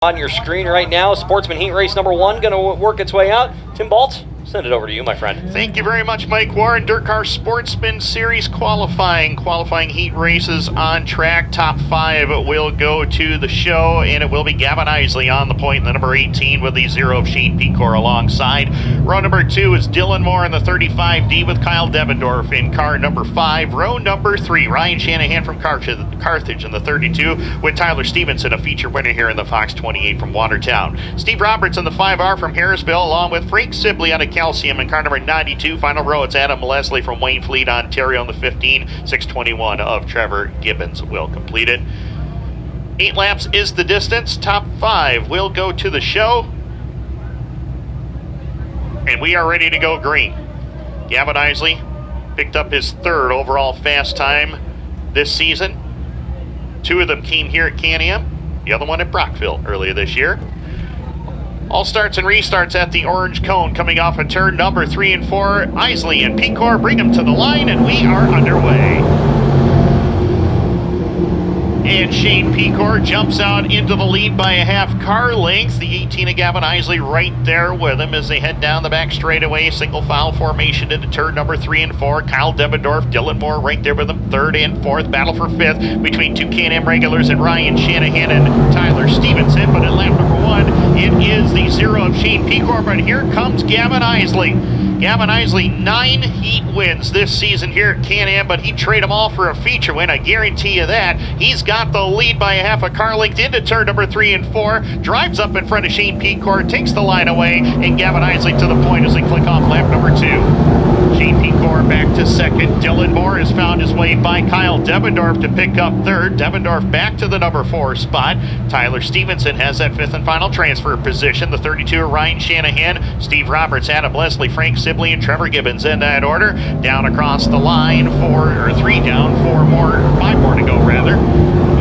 On your screen right now, Sportsman Heat Race number 1 going to work its way out. Tim Baltz, send it over to you, my friend. Thank you very much, Mike Warren. DIRTcar Sportsman Series qualifying heat races on track. Top 5 will go to the show, and it will be Gavin Eisele on the point in the number 18 with the 0 of Shane Pecore alongside. Row number 2 is Dylan Moore in the 35D with Kyle Devendorf in car number 5. Row number 3, Ryan Shanahan from Carthage in the 32 with Tyler Stevenson, a feature winner here in the Fox 28 from Watertown. Steve Roberts in the 5R from Harrisville, along with Frank Sibley out of Calcium in car number 92. Final row, it's Adam Leslie from Waynfleet, Ontario in the 15. 621 of Trevor Gibbons will complete it. 8 laps is the distance. Top 5 will go to the show. And we are ready to go green. Gavin Eisele picked up his 3rd overall fast time this season. 2 of them came here at Can-Am, the other one at Brockville earlier this year. All starts and restarts at the orange cone coming off of turn number 3 and 4. Eisele and Pecore bring them to the line, and we are underway. And Shane Pecore jumps out into the lead by a half car length. The 18 of Gavin Eisele right there with him as they head down the back straightaway. Single file formation into turn number 3 and 4. Kyle Devendorf, Dylan Moore right there with them, 3rd and 4th. Battle for 5th between 2 Can-Am regulars and Ryan Shanahan and Tyler Stevenson. But at lap number 1, it is the 0 of Shane Pecore. But here comes Gavin Eisele. Gavin Eisele, 9 heat wins this season here at Can-Am, but he'd trade them all for a feature win, I guarantee you that. He's got the lead by a half a car length into turn number 3 and 4, drives up in front of Shane Pecore, takes the line away, and Gavin Eisele to the point as they click off lap number 2. Shane Pecore back to 2nd. Dylan Moore has found his way by Kyle Devendorf to pick up 3rd. Devendorf back to the number 4 spot. Tyler Stevenson has that 5th and final transfer position. The 32 of Ryan Shanahan, Steve Roberts, Adam Leslie, Frank Sibley, and Trevor Gibbons in that order. Down across the line, 3 down, 5 more to go rather.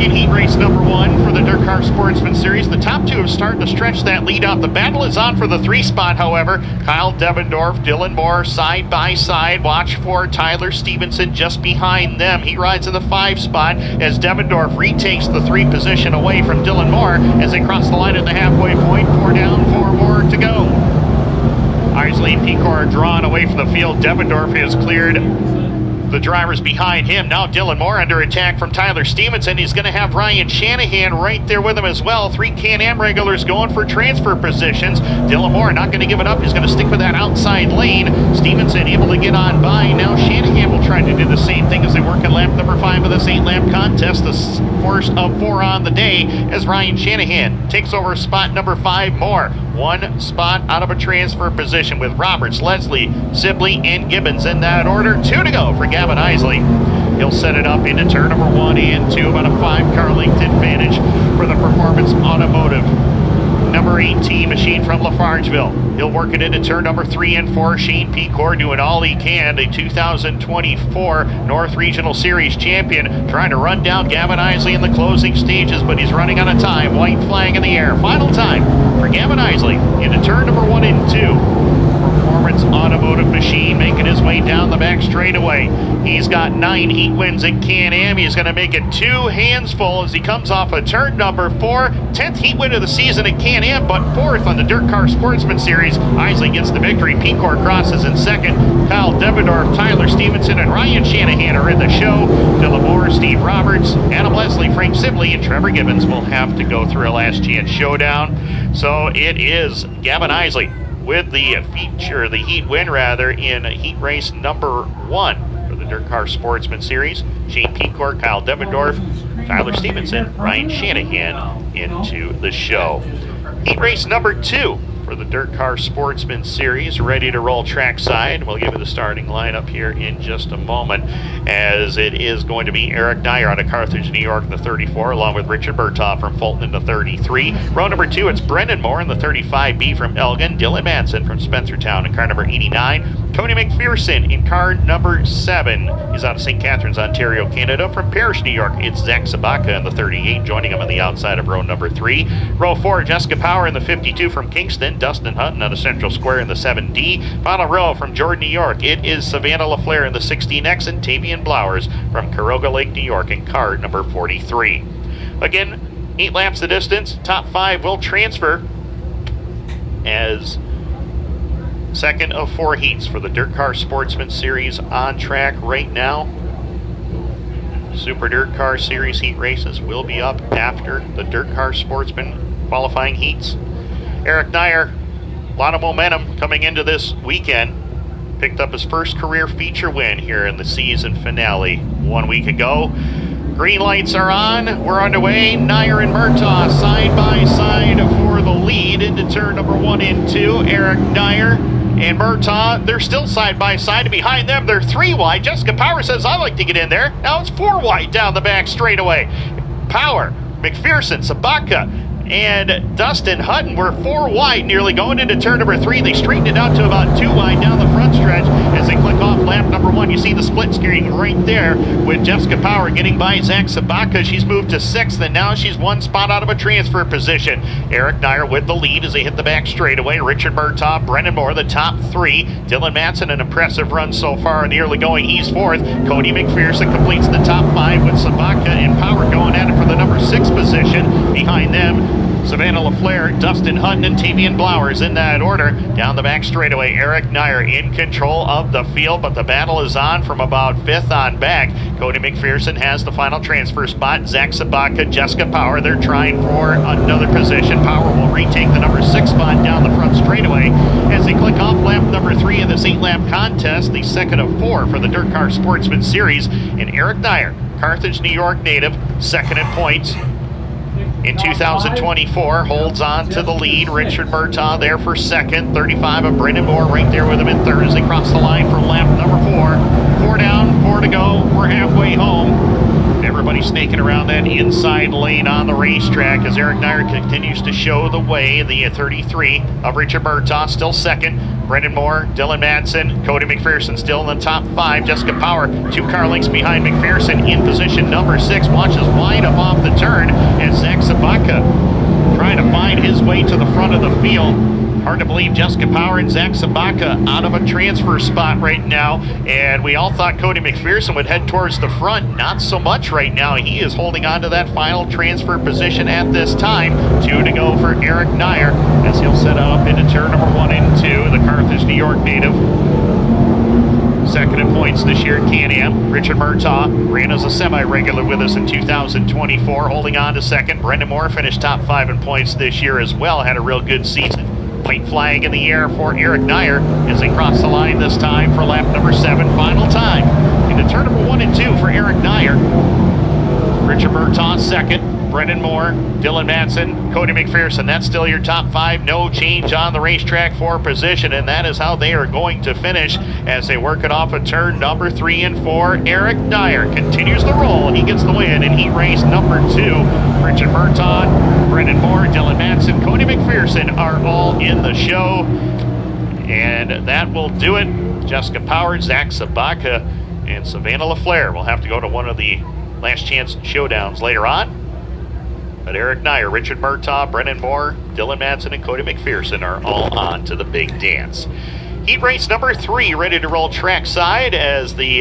In heat race number 1 for the DIRTcar Sportsman Series, the top 2 have started to stretch that lead out. The battle is on for the 3 spot, however. Kyle Devendorf, Dylan Moore side by side. Watch for Tyler Stevenson just behind them. He rides in the 5 spot as Devendorf retakes the 3 position away from Dylan Moore as they cross the line at the halfway point. 4 down, 4 more to go. Eisele and Pecore are drawn away from the field. Devendorf has cleared the drivers behind him. Now Dylan Moore under attack from Tyler Stevenson. He's going to have Ryan Shanahan right there with him as well. 3 Can-Am regulars going for transfer positions. Dylan Moore not going to give it up. He's going to stick with that outside lane. Stevenson able to get on by. Now Shanahan will try to do the same thing as they work at lap number 5 of this 8-lap contest. The first of 4 on the day as Ryan Shanahan takes over spot number 5 more. 1 spot out of a transfer position with Roberts, Leslie, Sibley, and Gibbons in that order. 2 to go for Gavin Eisele. He'll set it up into turn number 1 and 2, about a 5-car length advantage for the Performance Automotive number 18 machine from Lafargeville. He'll work it into turn number 3 and 4. Shane Pecore doing all he can. The 2024 North Regional Series champion trying to run down Gavin Eisele in the closing stages, but he's running out of time. White flag in the air. Final time for Gavin Eisele into turn number 1 and 2. Performance Automotive machine making his way down the back straightaway. He's got 9 heat wins at Can-Am. He's going to make it 2 hands full as he comes off of turn number 4. 10th heat win of the season at Can-Am, but 4th on the DIRTcar Sportsman Series. Eisele gets the victory. Pecore crosses in 2nd. Kyle Devendorf, Tyler Stevenson, and Ryan Shanahan are in the show. Dylan Moore, Steve Roberts, Adam Leslie, Frank Sibley, and Trevor Gibbons will have to go through a last chance showdown. So it is Gavin Eisele with the heat win in heat race number 1 for the DIRTcar Sportsman Series. Shane Pecore, Kyle Devendorf, Tyler Stevenson, Ryan Shanahan into the show. Heat race number 2 for the DIRTcar Sportsman Series, ready to roll trackside. We'll give you the starting lineup here in just a moment, as it is going to be Eric Nier out of Carthage, New York in the 34, along with Richard Murtaugh from Fulton in the 33. Row number 2, it's Brennan Moore in the 35B from Elgin, Dylan Madsen from Spencertown in car number 89, Cody McPherson in car number 7. He's out of St. Catharines, Ontario, Canada. From Parrish, New York, it's Zach Sobotka in the 38, joining him on the outside of row number 3. Row 4, Jessica Power in the 52 from Kingston, Dustin Hutton out of Central Square in the 7D. Final row from Jordan, New York, it is Savannah Laflair in the 16X and Tavien Blowers from Caroga Lake, New York in car number 43. Again, 8 laps the distance. Top 5 will transfer as second of 4 heats for the DIRTcar Sportsman Series on track right now. Super DIRTcar Series heat races will be up after the DIRTcar Sportsman qualifying heats. Eric Nier, a lot of momentum coming into this weekend. Picked up his first career feature win here in the season finale 1 week ago. Green lights are on. We're underway. Nier and Murtaugh side by side for the lead into turn number 1 and 2. Eric Nier and Murtaugh, they're still side by side. And behind them, they're 3 wide. Jessica Power says, I like to get in there. Now it's 4 wide down the back straightaway. Power, McPherson, Sobotka, and Dustin Hutton were 4 wide nearly going into turn number 3. They straightened it out to about 2 wide down the front stretch as they click off lap number 1. You see the split screen right there with Jessica Power getting by Zach Sobotka. She's moved to 6th, and now she's 1 spot out of a transfer position. Eric Nier with the lead as they hit the back straightaway. Richard Murtaugh, Brennan Moore, the top 3. Dylan Madsen, an impressive run so far in the early going. He's 4th. Cody McPherson completes the top 5 with Sobotka and Power going at it for the number 6 position. Behind them, Savannah Laflair, Dustin Hutton, and Tavien Blowers in that order. Down the back straightaway, Eric Nier in control of the field, but the battle is on from about 5th on back. Cody McPherson has the final transfer spot. Zach Sobotka, Jessica Power, they're trying for another position. Power will retake the number 6 spot down the front straightaway as they click off lap number 3 in this 8-lap contest, the second of 4 for the DIRTcar Sportsman Series. And Eric Nier, Carthage, New York native, second in points in 2024, holds on to the lead. Richard Murtaugh there for second. 35 of Brennan Moore right there with him in third as they cross the line for lap number 4. 4 down, 4 to go. We're halfway home. Everybody snaking around that inside lane on the racetrack as Eric Nier continues to show the way. The 33 of Richard Murtaugh still second. Brennan Moore, Dylan Madsen, Cody McPherson still in the top 5. Jessica Power 2 car lengths behind McPherson in position number 6. Watches wide up off the turn as Zach Sobotka trying to find his way to the front of the field. Hard to believe Jessica Power and Zach Sobotka out of a transfer spot right now. And we all thought Cody McPherson would head towards the front. Not so much right now. He is holding on to that final transfer position at this time. 2 to go for Eric Nier as he'll set up into turn number 1 and 2. The Carthage, New York native. Second in points this year at Can-Am. Richard Murtaugh ran as a semi-regular with us in 2024, holding on to second. Brennan Moore finished top 5 in points this year as well. Had a real good season. White flag in the air for Eric Nier as they cross the line this time for lap number 7. Final time into turn number 1 and 2 for Eric Nier. Richard Murtaugh second. Brennan Moore, Dylan Madsen, Cody McPherson. That's still your top 5. No change on the racetrack for position, and that is how they are going to finish as they work it off of turn number 3 and 4. Eric Nier continues the roll. He gets the win in heat race number 2. Richard Murtaugh, Brennan Moore, Dylan Madsen, Cody McPherson are all in the show. And that will do it. Jessica Power, Zach Sobotka, and Savannah Laflair will have to go to one of the last chance showdowns later on. But Eric Nier, Richard Murtaugh, Brennan Moore, Dylan Madsen, and Cody McPherson are all on to the big dance. Heat race number 3 ready to roll trackside as the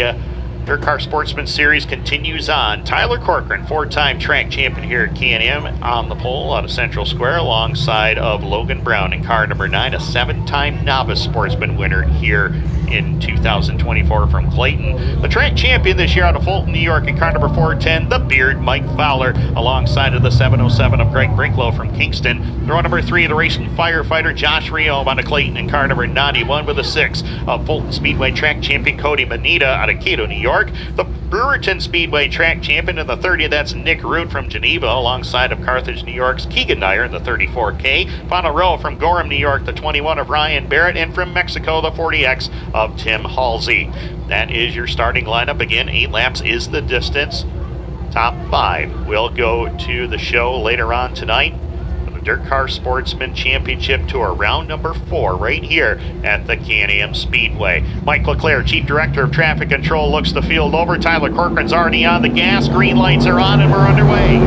DIRTcar Sportsman Series continues on. Tyler Corcoran, 4-time track champion here at Can-Am, on the pole out of Central Square alongside of Logan Brown in car number 9, a 7-time novice sportsman winner here in 2024 from Clayton. The track champion this year out of Fulton, New York in car number 410, the Beard, Mike Fowler, alongside of the 707 of Greg Brinklow from Kingston. Row number 3, the racing firefighter Josh Reome out of Clayton in car number 91 with a 6 of Fulton Speedway track champion Cody Manitta out of Cato, New York. The Brewerton Speedway track champion in the 30, that's Nick Root from Geneva, alongside of Carthage, New York's Keegan Nier in the 34K. Final row from Gorham, New York, the 21 of Ryan Barrett, and from Mexico, the 40X of Tim Halsey. That is your starting lineup. Again, 8 laps is the distance. Top 5 will go to the show later on tonight. DIRTcar Sportsman Championship Tour, round number 4 right here at the Can-Am Speedway. Mike LeClaire, Chief Director of Traffic Control, looks the field over. Tyler Corcoran's already on the gas. Green lights are on and we're underway.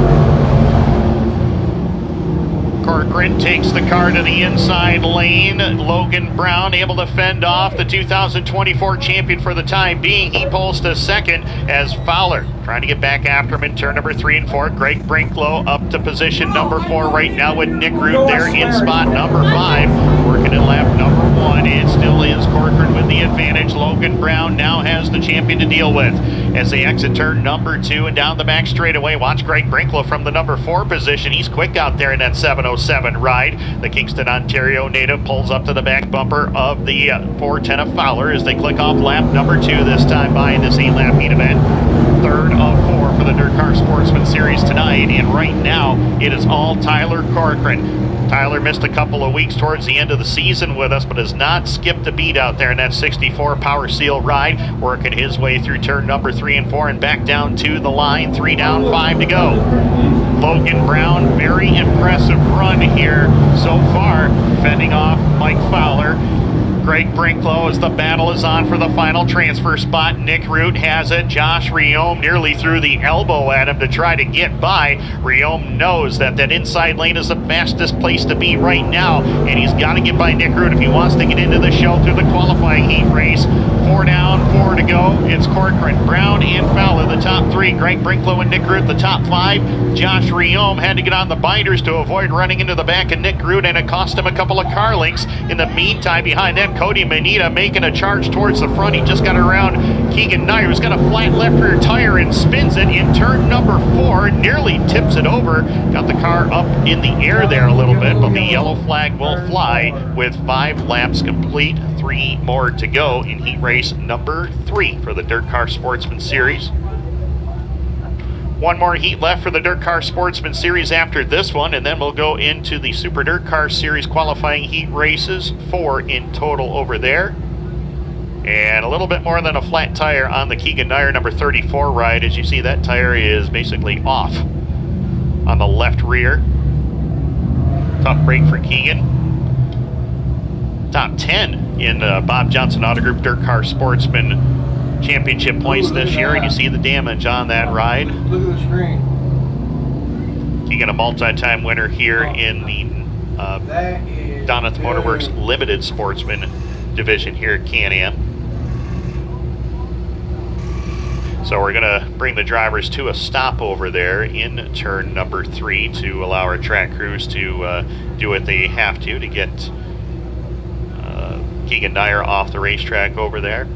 Corcoran takes the car to the inside lane. Logan Brown able to fend off the 2024 champion for the time being. He pulls to second as Fowler Trying to get back after him in turn number 3 and 4. Greg Brinklow up to position number 4 right now with Nick Root there in spot number 5. Working in lap number 1. It still is Corcoran with the advantage. Logan Brown now has the champion to deal with as they exit turn number 2 and down the back straightaway. Watch Greg Brinklow from the number 4 position. He's quick out there in that 707 ride. The Kingston, Ontario native pulls up to the back bumper of the 410 of Fowler as they click off lap number 2 this time by in this 8-lap heat event. Third of 4 for the DIRTcar Sportsman Series tonight, and right now it is all Tyler Corcoran. Tyler missed a couple of weeks towards the end of the season with us, but has not skipped a beat out there in that 64 Power Seal ride, working his way through turn number 3 and 4 and back down to the line. 3 down, 5 to go. Logan Brown, very impressive run here so far, fending off Mike Fowler. Greg Brinklow as the battle is on for the final transfer spot. Nick Root has it. Josh Reome nearly threw the elbow at him to try to get by. Reome knows that inside lane is the fastest place to be right now, and he's got to get by Nick Root if he wants to get into the show through the qualifying heat race. 4 down, 4 to go. It's Corcoran, Brown, and Fowler, the top 3. Greg Brinklow and Nick Root, the top 5. Josh Reome had to get on the binders to avoid running into the back of Nick Root, and it cost him a couple of car links. In the meantime, behind that, Cody Manitta making a charge towards the front. He just got around Keegan Nier, who's got a flat left rear tire and spins it in turn number 4. Nearly tips it over. Got the car up in the air there a little bit, but the yellow flag will fly with 5 laps complete. 3 more to go in heat race number 3 for the DIRTcar Sportsman Series. 1 more heat left for the DIRTcar Sportsman Series after this one, and then we'll go into the Super DIRTcar Series qualifying heat races. 4 in total over there. And a little bit more than a flat tire on the Keegan Nier number 34 ride. As you see, that tire is basically off on the left rear. Tough break for Keegan. Top 10 in Bob Johnson Auto Group DIRTcar Sportsman Championship points this year, and you see the damage on that ride. Look at the screen. Keegan, a multi-time winner here in the Donnath Motorworks Limited Sportsman division here at Can-Am. So we're going to bring the drivers to a stop over there in turn number 3 to allow our track crews to do what they have to get Keegan Nier off the racetrack over there.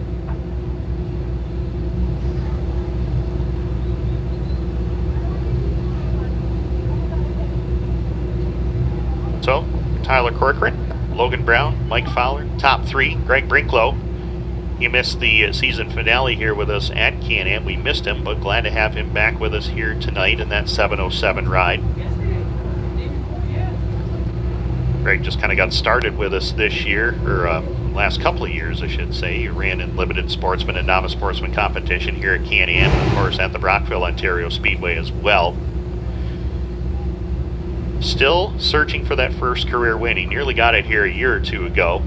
So, Tyler Corcoran, Logan Brown, Mike Fowler, top 3. Greg Brinklow, he missed the season finale here with us at Can-Am. We missed him, but glad to have him back with us here tonight in that 707 ride. Greg just kind of got started with us this year, or last couple of years, I should say. He ran in limited sportsman and novice sportsman competition here at Can-Am, and of course at the Brockville, Ontario Speedway as well. Still searching for that first career win. He nearly got it here a year or 2 ago.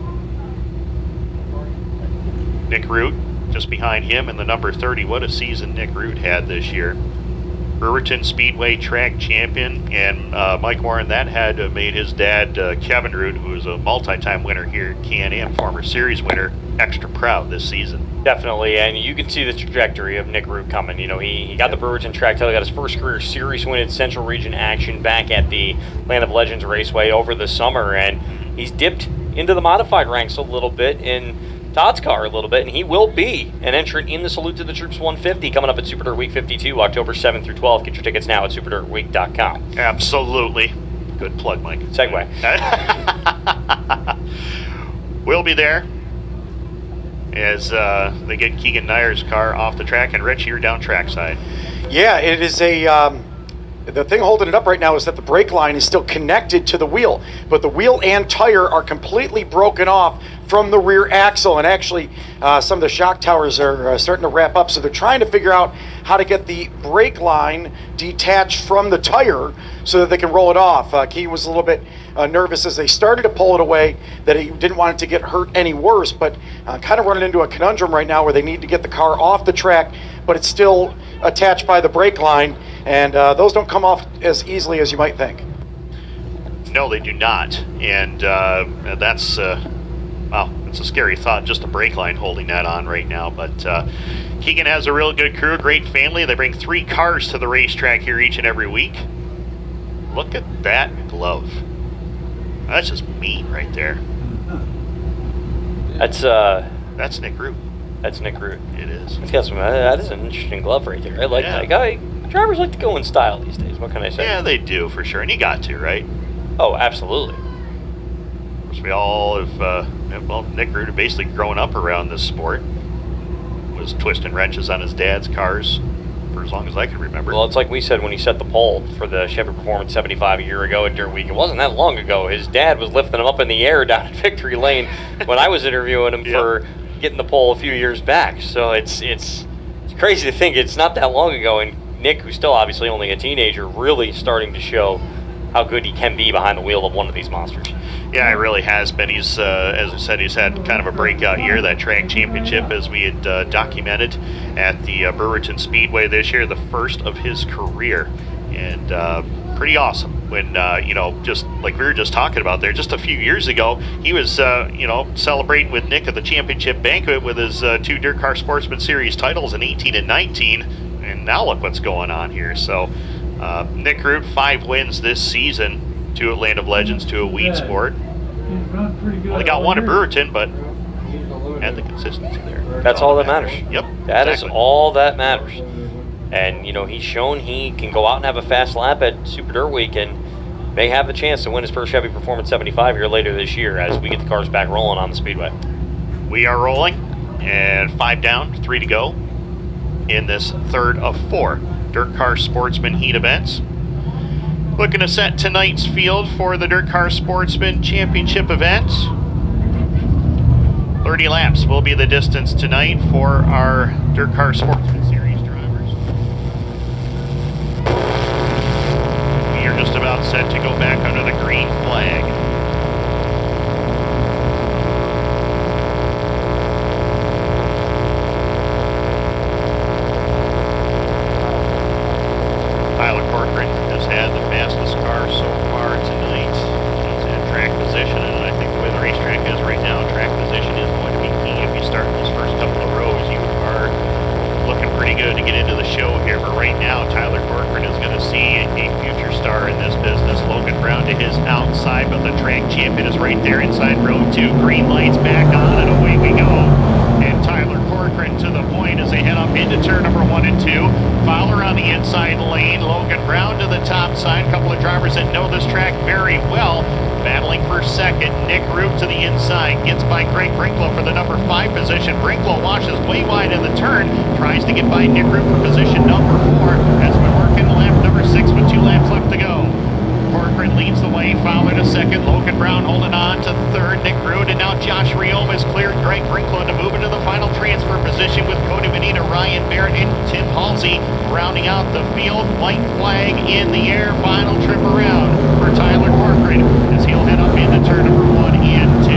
Nick Root just behind him in the number 30. What a season Nick Root had this year. Brewerton Speedway track champion, and Mike Warren, that had made his dad, Kevin Root, who was a multi-time winner here at Can-Am, former series winner, extra proud this season. Definitely, and you can see the trajectory of Nick Root coming. You know, he got the Brewerton track title, got his first career series win in Central Region action back at the Land of Legends Raceway over the summer, and he's dipped into the modified ranks a little bit in Todd's car a little bit, and he will be an entrant in the Salute to the Troops 150 coming up at Super Dirt Week 52, October 7th through 12th. Get your tickets now at superdirtweek.com. Absolutely. Good plug, Mike. Segway. We'll be there as they get Keegan Nier's car off the track, and Rich, you're down trackside. Yeah, it is a... the thing holding it up right now is that the brake line is still connected to the wheel, but the wheel and tire are completely broken off from the rear axle, and actually some of the shock towers are starting to wrap up, so they're trying to figure out how to get the brake line detached from the tire so that they can roll it off. Key was a little bit nervous as they started to pull it away, that he didn't want it to get hurt any worse, but kind of running into a conundrum right now where they need to get the car off the track, but it's still attached by the brake line, and those don't come off as easily as you might think. No, they do not, and that's Well, it's a scary thought, just a brake line holding that on right now. But Keegan has a real good crew, great family. They bring 3 cars to the racetrack here each and every week. Look at that glove. That's just mean right there. That's Nick Root. That's Nick Root. It is. It's got some. That is an interesting glove right there. I like that guy. Drivers like to go in style these days. What can I say? Yeah, they do for sure, and you got to, right? Oh, absolutely. Of course, we all have. Nick Root had basically grown up around this sport. Was twisting wrenches on his dad's cars for as long as I can remember. Well, it's like we said when he set the pole for the Chevy Performance 75 a year ago at Dirt Week. It wasn't that long ago. His dad was lifting him up in the air down at Victory Lane when I was interviewing him for getting the pole a few years back. So it's crazy to think it's not that long ago, and Nick, who's still obviously only a teenager, really starting to show how good he can be behind the wheel of one of these monsters. Yeah, it really has been. He's, as I said, he's had kind of a breakout year, that track championship, as we had documented at the Brewerton Speedway this year, the first of his career. And pretty awesome when, just like we were just talking about there, just a few years ago, he was, celebrating with Nick at the championship banquet with his 2 DIRTcar Sportsman Series titles in 18 and 19. And now look what's going on here. So Nick Root, 5 wins this season. 2 at Land of Legends, 2 at Weed Sport. Only got 1 at Brewerton, but had the consistency there. That's all that matters. Yep. That is all that matters. And, he's shown he can go out and have a fast lap at Super Dirt Week and may have the chance to win his first Chevy Performance 75 here later this year as we get the cars back rolling on the Speedway. We are rolling, and 5 down, 3 to go in this third of 4 DIRTcar Sportsman Heat events. Looking to set tonight's field for the DIRTcar Sportsman Championship event. 30 laps will be the distance tonight for our DIRTcar Sportsman Series drivers. We are just about set to go back under the green flag. Tyler Corcoran has had the fastest car so far tonight. He's in track position, and I think the way the racetrack is right now, track position is going to be key. If you start in those first couple of rows, you are looking pretty good to get into the show here. But right now, Tyler Corcoran is going to see a future star in this business. Logan Brown to his outside, but the track champion is right there inside row 2. Green lights back on, and away we go. And Tyler Corcoran to the point as they head up into turn number 1 and 2. Fowler on the inside lane, Logan Brown to the top side. A couple of drivers that know this track very well. Battling for second, Nick Root to the inside, gets by Greg Brinklow for the number 5 position. Brinklow washes way wide in the turn, tries to get by Nick Root for position number 4. Has been working lap number 6 with 2 laps left to go. Corcoran leads the way, Fowler to second, Logan Brown holding on to third, Nick Root, and now Josh Reome has cleared Greg Brinklow to move into the final transfer position with Cody Manitta, Ryan Barrett, and Tim Halsey rounding out the field. White flag in the air, final trip around for Tyler Corcoran as he'll head up into turn number 1 and 2.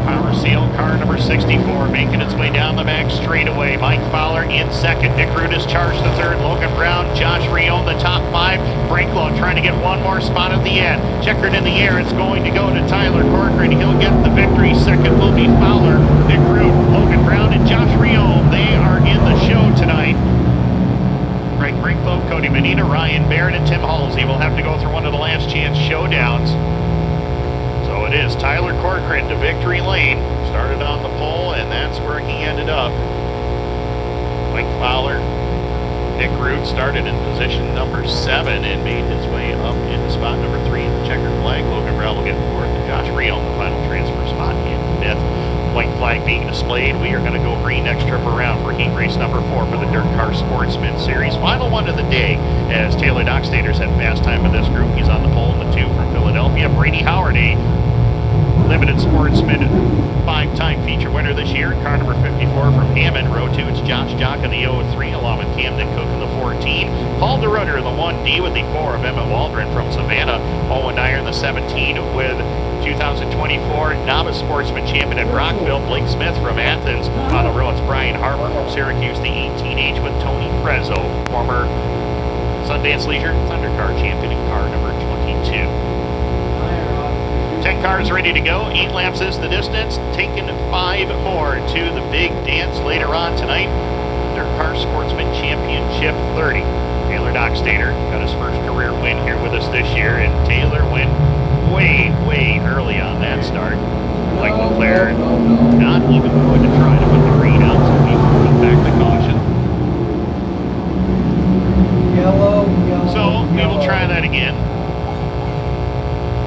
Power seal car number 64 making its way down the back straightaway. Mike Fowler in second. Nick Root is charged to third. Logan Brown, Josh Reome the top 5. Brinklow trying to get one more spot at the end. Checkered in the air. It's going to go to Tyler Corcoran. He'll get the victory. Second will be Fowler, Nick Root, Logan Brown, and Josh Reome. They are in the show tonight. Greg Brinklow, Cody Manitta, Ryan Barrett, and Tim Halsey will have to go through one of the last chance showdowns. So it is Tyler Corcoran to victory lane. Started on the pole, and that's where he ended up. Mike Fowler, Nick Root started in position number 7 and made his way up into spot number 3 in the checkered flag. Logan Brown will get 4th, and Josh Reome the final transfer spot in 5th. White flag being displayed. We are going to go green next trip around for heat race number 4 for the DIRTcar Sportsman Series. Final one of the day as Taylor Dockstader's had fast time of this group. He's on the pole in the 2 from Philadelphia. Brady Howard, a limited sportsman 5-time feature winner this year. Car number 54 from Hammond. Row 2, it's Josh Jock in the 03 along with Camden Cook in the 14. Paul DeRutter in the 1D with the 4 of Emmett Waldron from Savannah. Owen Dyer in the 17 with 2024 Novice Sportsman Champion at Brockville. Blake Smith from Athens. On the row, it's Brian Harper from Syracuse, the 18H with Tony Frezzo, former Sundance Leisure Thundercar Champion in car number 22. 10 cars ready to go. 8 laps is the distance. Taking 5 more to the big dance later on tonight. DIRTcar Sportsman Championship 30. Taylor Dockstader got his first career win here with us this year, and Taylor went way early on that start. Mike Fowler not even going to try to put the green out, so he put back the caution. Yellow. So we will try that again.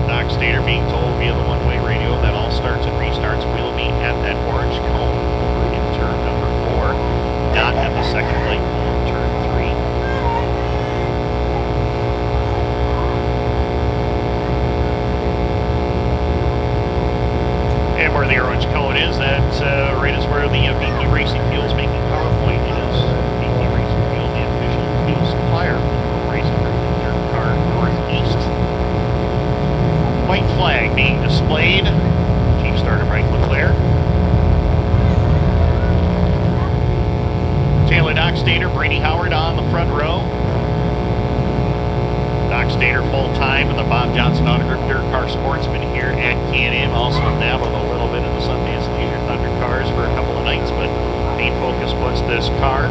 Dockstader being told via the one-way radio that all starts and restarts will be at that orange cone over in turn number 4, not at the second light pole in turn 3. And where the orange cone is, that right is where the VP Racing Fuels making PowerPoint is. VP Racing Fuel, the official fuel supplier for racing DIRTcar Northeast. White flag being displayed. Chief starter Frank Laflair. Taylor Dockstader, Brady Howard on the front row. Dockstader full time in the Bob Johnson Auto Group DIRTcar Sportsman here at Can-Am. Also dabbled a little bit in the Sundance Leisure Thunder cars for a couple of nights, but main focus was this car,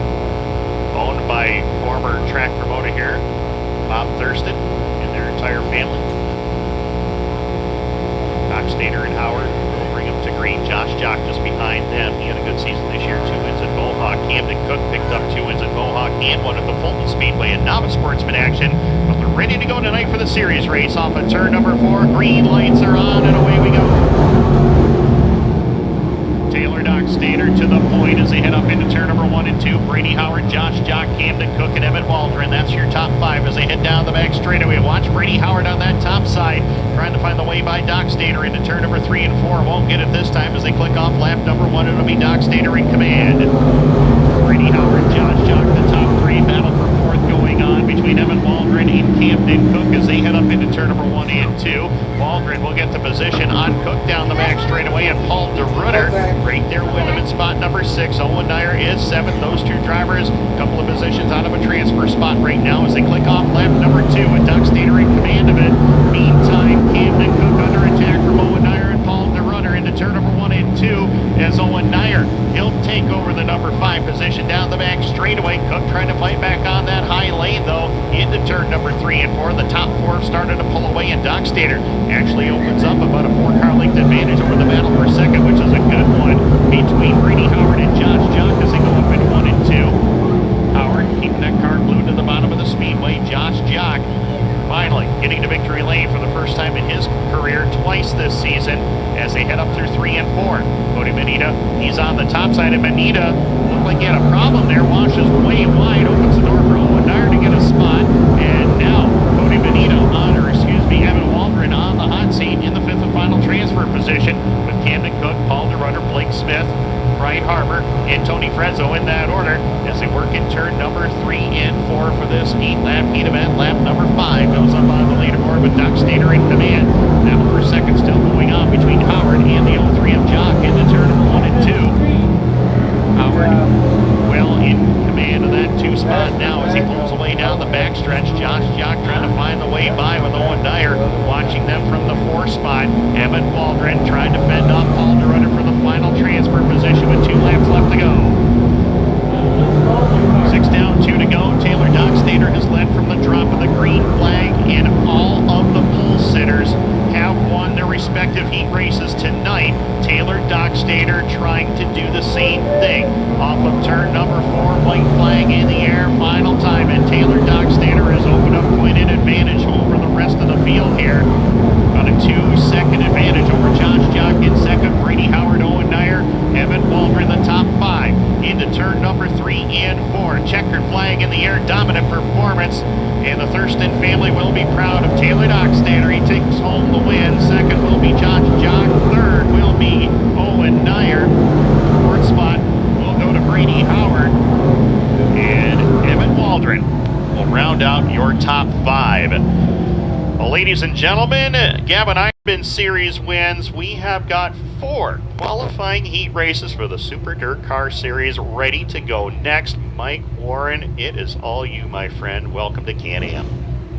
owned by former track promoter here, Bob Thurston, and their entire family. Dockstader and Howard will bring him to green. Josh Jock just behind them. He had a good season this year, 2 wins at Mohawk. Camden Cook picked up 2 wins at Mohawk and 1 at the Fulton Speedway in novice sportsman action. But they're ready to go tonight for the series race off of turn number 4. Green lights are on and away we go. Taylor Dockstader to the point as they head up into turn number 1 and 2. Brady Howard, Josh Jock, Camden Cook, and Emmett Waldron. That's your top 5 as they head down the back straightaway. Watch Brady Howard on that top side, trying to find the way by Dockstader into turn number 3 and 4. Won't get it this time as they click off lap number 1. It'll be Dockstader in command. Brady Howard, Josh Jock, the top 3. Battle for 4th going on between Emmett Waldron and Camden Cook as they head up into turn number 1 and 2. Waldron will get the position on Cook down the back straightaway, and Paul DeRutter right there with him in spot number 6. Owen Nier is 7th. Those 2 drivers, a couple of positions out of a transfer spot right now as they click off lap number 2 with Dockstader in command of it. Meantime, Camden Cook under attack from Owen Nier and Paul DeRutter into turn number 1 and 2 as Owen Nier, he'll take over the number 5 position down the back straightaway. Cook trying to fight back on that high lane though into turn number 3 and 4. The top 4 started to pull away, and Dockstader actually opens up about a 4-car length advantage over the battle for second, which is a good one between Brady Howard and Josh Jock as they go up in 1 and 2. Howard keeping that car glued to the bottom of the speedway. Josh Jock finally getting to victory lane for the first time in his career twice this season as they head up through 3 and 4. Cody Manitta, he's on the top side, and Manitta looked like he had a problem there. Washes way wide, opens the door for Owen Nier to get a spot, and now Cody Manitta Evan Waldron on the hot seat in the 5th and final transfer position with Camden Cook, Paul DeRutter, Blake Smith, Brian Harbour, and Tony Frezzo in that order as they work in turn number 3 and 4 for this 8-lap heat event. Lap number 5 goes up on the leaderboard with Dockstader in command. Now for second still going on between Howard and the 03 of Jock into turn number 1 and 2. Howard well in command of that 2 spot now as he pulls away down the backstretch. Josh Jock trying to find the way by with Owen Nier watching them from the 4 spot. Emmett Waldron trying to fend off Paul DeRutter for the final transfer position with 2 laps left to go. 6 down, 2 to go. Taylor Dockstader has led from the drop of the green flag, and all of the pole sitters have won their respective heat races tonight. Taylor Dockstader trying to do the same thing off of turn number 4, white flag in the air, final time, and Taylor Dockstader has opened up pointed advantage over the rest of the field here. Got a 2-second advantage over Josh Jock in second, Brady Howard, Owen Nier, Emmett Waldron the top 5 into turn number 3 and 4. Checkered flag in the air, dominant performance, and the Thurston family will be proud of Taylor Dockstader. He takes home the win. Second will be Josh Jock. Third will be Owen Nier. Fourth spot will go to Brady Howard, and Emmett Waldron will round out your top 5. Well, ladies and gentlemen, Gavin Eisele Series wins. We have got 4 qualifying heat races for the Super DIRTcar Series ready to go next. Mike Warren, it is all you, my friend. Welcome to Can-Am.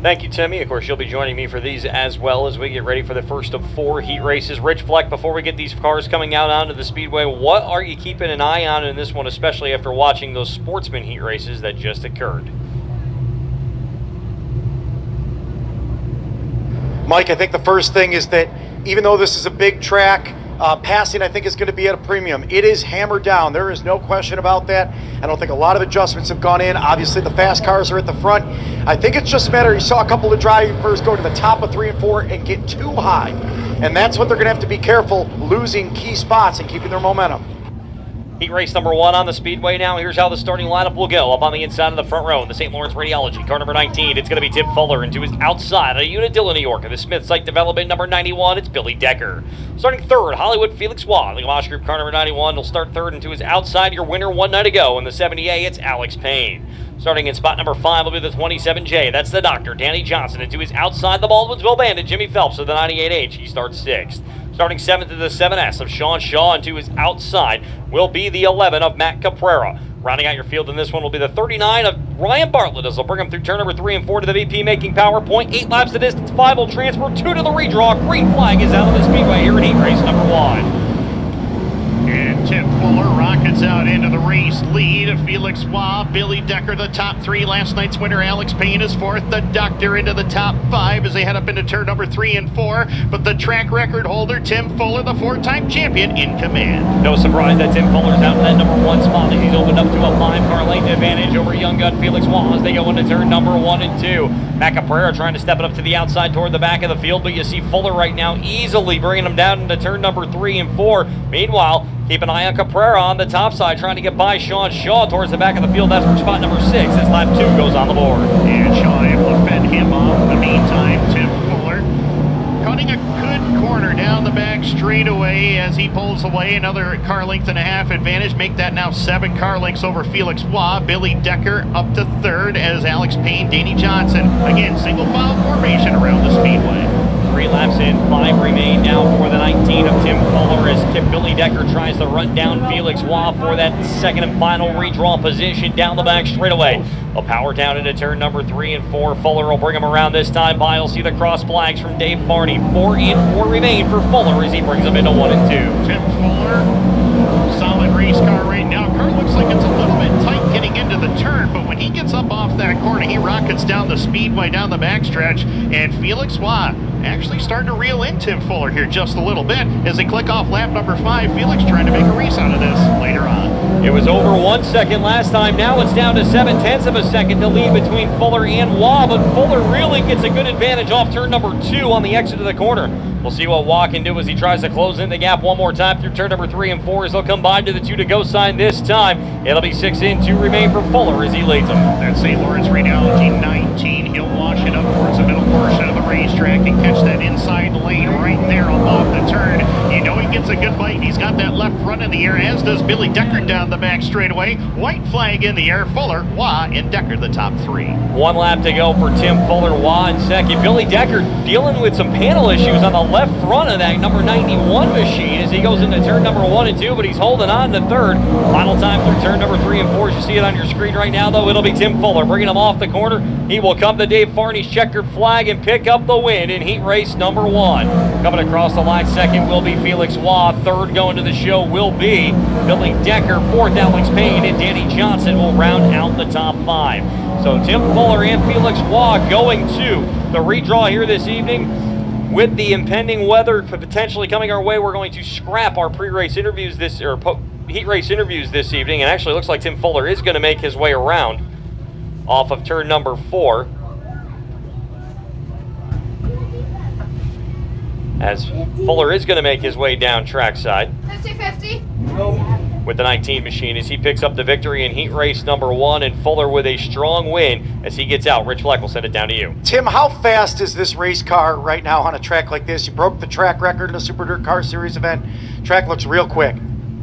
Thank you, Timmy. Of course, you'll be joining me for these as well as we get ready for the first of 4 heat races. Rich Fleck, before we get these cars coming out onto the Speedway, what are you keeping an eye on in this one, especially after watching those Sportsman heat races that just occurred? Mike, I think the first thing is that even though this is a big track, passing I think is going to be at a premium. It is hammered down. There is no question about that. I don't think a lot of adjustments have gone in. Obviously, the fast cars are at the front. I think it's just a matter, you saw a couple of drivers go to the top of 3 and 4 and get too high. And that's what they're going to have to be careful, losing key spots and keeping their momentum. Heat race number 1 on the Speedway now. Here's how the starting lineup will go. Up on the inside of the front row in the St. Lawrence Radiology, car number 19, it's going to be Tim Fuller. And to his outside, a unit Dylan New York. The Smith Site Development number 91, it's Billy Decker. Starting third, Hollywood Felix Waugh. The Gamache Group car number 91 will start third. And to his outside, your winner 1 night ago in the 70A, it's Alex Payne. Starting in spot number 5 will be the 27J. That's the Doctor, Danny Johnson. And to his outside, the Baldwinsville Bandit, Jimmy Phelps of the 98H. He starts 6th. Starting 7th to the 7S of Sean Shaw, and to his outside will be the 11 of Matt Caprera. Rounding out your field in this one will be the 39 of Ryan Bartlett, as they'll bring him through turn number 3 and 4 to the VP, making power point. 8 laps the distance, 5 will transfer, 2 to the redraw. Green flag is out of the Speedway here in heat race number 1. And Tim Fuller rockets out into the race lead. Felix Waugh, Billy Decker, the top 3. Last night's winner, Alex Payne, is 4th. The Doctor into the top 5 as they head up into turn number 3 and 4. But the track record holder, Tim Fuller, the 4-time champion, in command. No surprise that Tim Fuller's out in that number 1 spot. He's opened up to a 5-car length advantage over young gun Felix Waugh as they go into turn number 1 and 2. Matt Caprera trying to step it up to the outside toward the back of the field, but you see Fuller right now easily bringing him down into turn number 3 and 4. Meanwhile, keep an eye on Caprera on the top side, trying to get by Sean Shaw towards the back of the field. That's for spot number 6 as lap 2 goes on the board. And Shaw able to fend him off. In the meantime, Tim Fuller cutting a good corner down the back straightaway as he pulls away. Another car length and a half advantage. Make that now 7 car lengths over Felix Waugh. Billy Decker up to 3rd as Alex Payne, Danny Johnson. Again, single file formation around the Speedway. 3 laps in, 5 remain now for the 19 of Tim Fuller as Billy Decker tries to run down Felix Waugh for that second and final redraw position down the back straightaway. A power down into turn number 3 and 4. Fuller will bring him around this time by. You'll see the cross flags from Dave Farney. 4 in, 4 remain for Fuller as he brings them into 1 and 2. Tim Fuller, solid race car right now. Car looks like it's a little bit tight getting into the turn, but when he gets up off that corner, he rockets down the Speedway, down the backstretch, and Felix Waugh actually starting to reel in Tim Fuller here just a little bit as they click off lap number 5. Felix trying to make a race out of this later on. It was over 1 second last time. Now it's down to 7/10 of a second to lead between Fuller and Waugh, but Fuller really gets a good advantage off turn number 2 on the exit of the corner. We'll see what Waugh can do as he tries to close in the gap one more time through turn number 3 and 4 as they'll combine to the 2 to go sign this time. It'll be 6 in, 2 remain for Fuller as he leads them. That's St. Lawrence Radiology 19. He'll wash it up towards the middle portion of the racetrack and catch that inside lane right there above the turn. You know he gets a good bite. He's got that left front in the air, as does Billy Decker down the back straightaway. White flag in the air. Fuller, Waugh, and Decker the top 3. 1 lap to go for Tim Fuller. Waugh in second. Billy Decker dealing with some panel issues on the left front of that number 91 machine as he goes into turn number 1 and 2, but he's holding on to 3rd. Final time through turn number 3 and 4. As you see it on your screen right now, though, it'll be Tim Fuller bringing him off the corner. He will come to Dave Farney's checkered flag and pick up the win in heat race number 1. Coming across the line second will be Felix Waugh. 3rd going to the show will be Billy Decker. 4th, Alex Payne, and Danny Johnson will round out the top 5. So Tim Fuller and Felix Waugh going to the redraw here this evening. With the impending weather potentially coming our way, we're going to scrap our pre-race interviews heat race interviews this evening, and actually looks like Tim Fuller is going to make his way around off of turn number 4. As Fuller is going to make his way down trackside 50-50. with the 19 machine as he picks up the victory in heat race number 1, and Fuller with a strong win as he gets out. Rich Fleck will send it down to you. Tim, how fast is this race car right now on a track like this? You broke the track record in a Super Dirt Car Series event. Track looks real quick.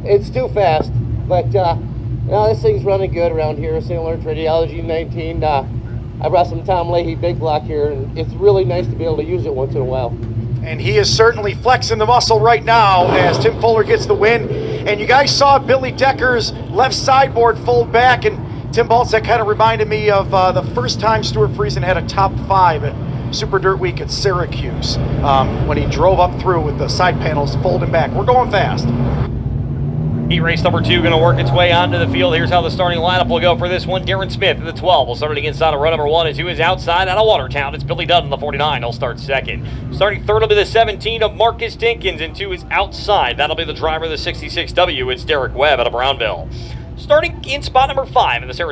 It's too fast, but this thing's running good around here. St. Lawrence Radiology 19. I brought some Tom Leahy big block here, and it's really nice to be able to use it once in a while. And he is certainly flexing the muscle right now as Tim Fuller gets the win. And you guys saw Billy Decker's left sideboard fold back, and Tim Baltz, that kind of reminded me of the first time Stuart Friesen had a top 5 at Super Dirt Week at Syracuse when he drove up through with the side panels folding back. We're going fast. Heat race number 2 going to work its way onto the field. Here's how the starting lineup will go for this one. Darren Smith in the 12 will start it inside of row number 1 and 2 is outside out of Watertown. It's Billy Dunn in the 49. He'll start second. Starting third will be the 17 of Marcus Dinkins and 2 is outside. That'll be the driver of the 66W. It's Derek Webb out of Brownville. Starting in spot number 5 in the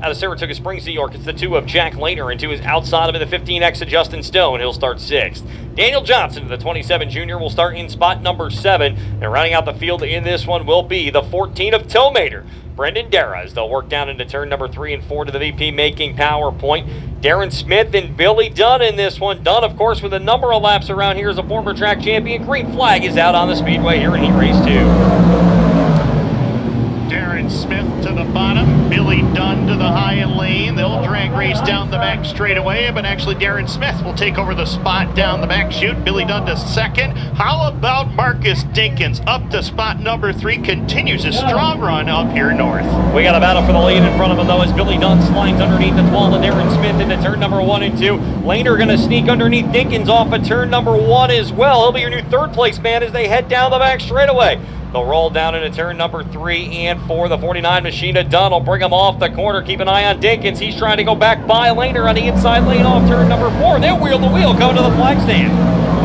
out of Saratoga Springs, New York, it's the 2 of Jack Lehner and 2 is outside of him in the 15X of Justin Stone. He'll start 6th. Daniel Johnson, the 27 junior, will start in spot number 7. And rounding out the field in this one will be the 14 of Tomater, Brendan Dara, as they'll work down into turn number 3 and 4 to the VP making power point. Darren Smith and Billy Dunn in this one. Dunn, of course, with a number of laps around here as a former track champion. Green flag is out on the Speedway here in Heat Race 2. Darren Smith to the bottom, Billy Dunn to the high lane. They'll drag race down the back straightaway, but actually Darren Smith will take over the spot down the back chute. Billy Dunn to second. How about Marcus Dinkins up to spot number 3, continues his strong run up here north. We got a battle for the lead in front of him, though, as Billy Dunn slides underneath the 12 of Darren Smith into turn number 1 and 2. Lehner going to sneak underneath Dinkins off of turn number 1 as well. He'll be your new third place man as they head down the back straightaway. They'll roll down into turn number 3 and 4. The 49 Machina Dunn will bring him off the corner. Keep an eye on Dinkins. He's trying to go back by Lehner on the inside lane off turn number 4. They'll wheel the wheel coming to the flag stand.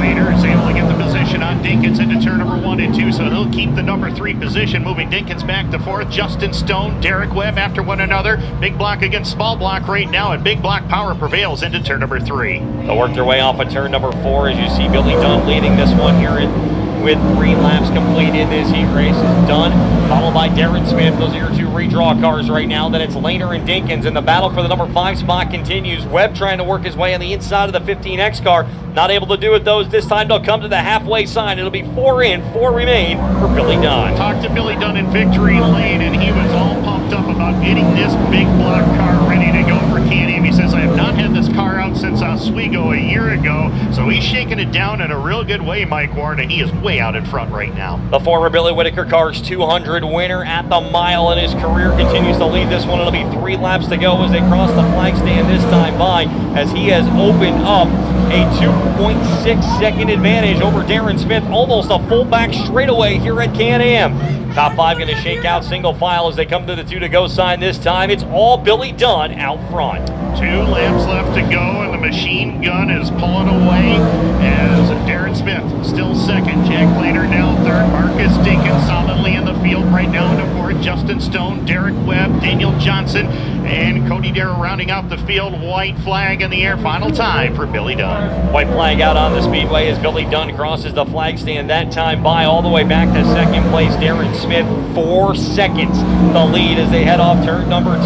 Lehner is able to get the position on Dinkins into turn number 1 and 2, so he'll keep the number 3 position, moving Dinkins back to 4th. Justin Stone, Derek Webb after one another. Big block against small block right now, and big block power prevails into turn number 3. They'll work their way off of turn number 4 as you see Billy Dunn leading this one here with 3 laps complete in this heat race. Is Dunn, followed by Darren Smith. Those are your 2 redraw cars right now. Then it's Lehner and Dinkins, and the battle for the number 5 spot continues. Webb trying to work his way on the inside of the 15X car. Not able to do it, though. This time they'll come to the halfway sign. It'll be 4 in, 4 remain for Billy Dunn. Talked to Billy Dunn in victory lane, and he was all pumped up about getting this big block car ready to go for Can-Am. He says, I have not had this car out since Oswego a year ago, so he's shaking it down in a real good way, Mike Warren, and he is way out in front right now. The former Billy Whitaker Cars 200 winner at the mile in his career continues to lead this one. It'll be 3 laps to go as they cross the flag stand this time by, as he has opened up a 2.6 second advantage over Darren Smith, almost a full back straightaway here at Can-Am. Top 5 going to shake out single file as they come to the 2 to go sign this time. It's all Billy Dunn out front. 2 laps left to go, and the machine gun is pulling away as Darren Smith still second. Jack Lehner now third. Marcus Dinkins solidly in the field right now into 4th. Justin Stone, Derek Webb, Daniel Johnson, and Cody Darrow rounding out the field. White flag in the air. Final time for Billy Dunn. White flag out on the Speedway as Billy Dunn crosses the flag stand that time by all the way back to second place. Darren Smith 4 seconds the lead as they head off turn number 2.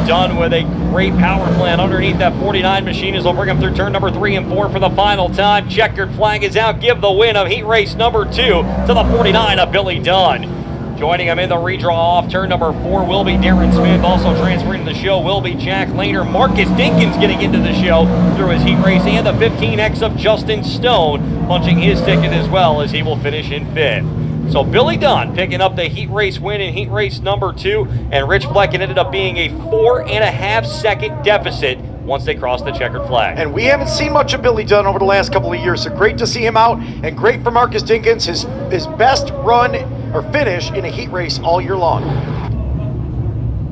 Dunn with a great power plant underneath that 49 machine as they'll bring him through turn number 3 and 4 for the final time. Checkered flag is out. Give the win of heat race number 2 to the 49 of Billy Dunn. Joining him in the redraw off turn number 4 will be Darren Smith. Also transferring to the show will be Jack Lehner. Marcus Dinkins getting into the show through his heat race, and the 15X of Justin Stone punching his ticket as well as he will finish in 5th. So Billy Dunn picking up the heat race win in heat race number 2, and Rich Flecken ended up being a 4.5 second deficit once they crossed the checkered flag. And we haven't seen much of Billy Dunn over the last couple of years, so great to see him out, and great for Marcus Dinkins, his best run or finish in a heat race all year long.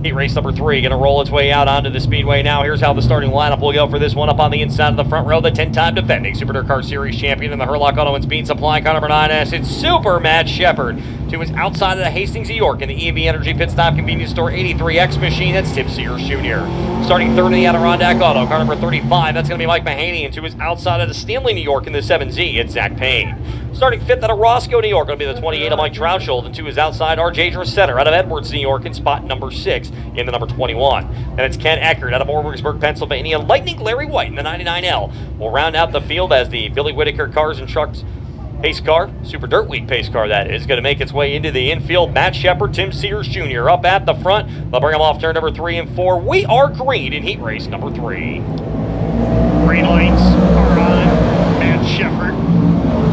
Heat race number 3 going to roll its way out onto the Speedway now. Here's how the starting lineup will go for this one. Up on the inside of the front row, the 10-time defending Super DIRTcar Series champion in the Hurlock Auto and Speed Supply car number 9S. It's Super Matt Shepard. To his outside of the Hastings, New York in the EV Energy Pit Stop Convenience Store 83X machine, that's Tim Sears Jr. Starting third in the Adirondack Auto, car number 35, that's going to be Mike Mahaney. And to his outside of the Stanley, New York in the 7Z, it's Zach Payne. Starting fifth out of Roscoe, New York, going to be the 28 of Mike Troutschuld. And to his outside, RJ Dresseder out of Edwards, New York in spot number 6 in the number 21. And it's Ken Eckert out of Orwigsburg, Pennsylvania. Lightning Larry White in the 99L will round out the field as the Billy Whitaker Cars and Trucks pace car, Super Dirt Week pace car that is, going to make its way into the infield. Matt Shepard, Tim Sears Jr. up at the front. They'll bring them off turn number 3 and 4. We are green in heat race number 3. Green lights are on. Matt Shepard,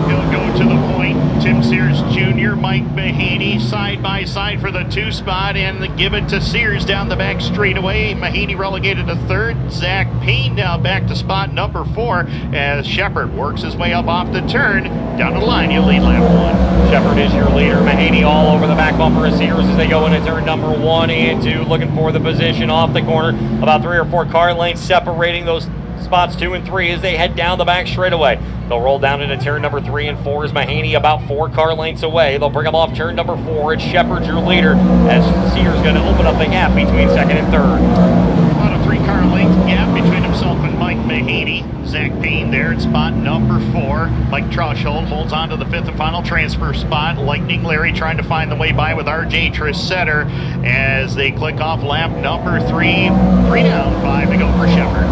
he'll go to the point. Tim Sears Jr., Mike Mahaney, side by side for the 2 spot and give it to Sears down the back straightaway. Mahaney relegated to 3rd. Zach Payne now back to spot number 4 as Shepard works his way up off the turn. Down to the line, you lead lap 1. Shepard is your leader. Mahaney all over the back bumper of Sears as they go into turn number 1 and 2, looking for the position off the corner. About 3 or 4 car lanes separating those spots 2 and 3 as they head down the back straightaway. They'll roll down into turn number 3 and 4 as Mahaney about 4 car lengths away. They'll bring them off turn number 4. It's Shepard, your leader, as Sears going to open up the gap between 2nd and 3rd. About a 3 car length gap between himself and Mike Mahaney. Zach Payne there at spot number 4. Mike Trauschold holds on to the 5th and final transfer spot. Lightning Larry trying to find the way by with RJ Trissetter as they click off lap number 3. 3 down, 5 to go for Shepard.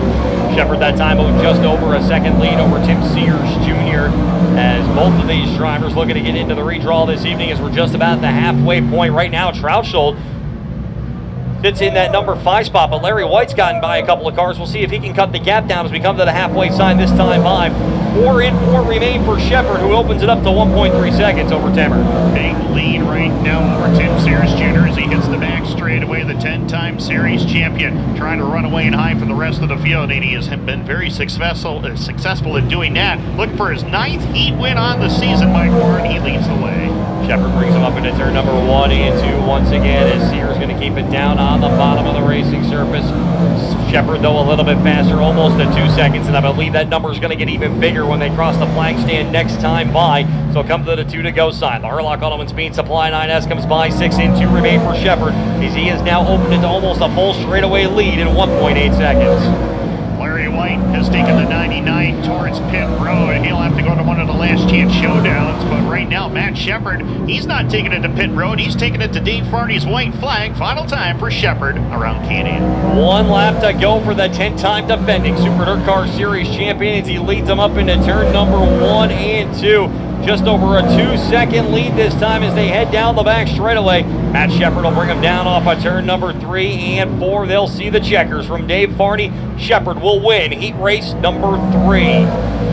Shepard that time with just over a second lead over Tim Sears Jr. as both of these drivers looking to get into the redraw this evening as we're just about the halfway point. Right now, Trauschold sits in that number 5 spot, but Larry White's gotten by a couple of cars. We'll see if he can cut the gap down as we come to the halfway sign this time by. 4 and 4 remain for Shepard, who opens it up to 1.3 seconds over Timmer. Big lead right now over Tim Sears Jr. as he hits the back straightaway, the 10-time series champion, trying to run away and hide from the rest of the field, and he has been very successful at doing that. Look for his 9th heat win on the season, Mike Warren. He leads the way. Shepard brings him up into turn number 1 and 2 once again as Sears going to keep it down on the bottom of the racing surface. Shepard, though, a little bit faster, almost at 2 seconds, and I believe that number is going to get even bigger when they cross the flag stand next time by. So come to the 2 to go sign. The Hurlock Auto and Speed Supply 9S comes by. 6 and 2 remain for Shepard as he has now opened into almost a full straightaway lead in 1.8 seconds. Larry White has taken the 99 towards pit road. He'll have to go to one of the last chance showdowns, but right now Matt Shepard, he's not taking it to pit road, he's taking it to Dave Farney's white flag. Final time for Shepard around Canyon. 1 lap to go for the 10-time defending Super DIRTcar Series champion as he leads them up into turn number 1 and 2. Just over a 2-second lead this time as they head down the back straightaway. Matt Shepard will bring them down off of turn number 3 and 4. They'll see the checkers from Dave Farney. Shepard will win heat race number 3.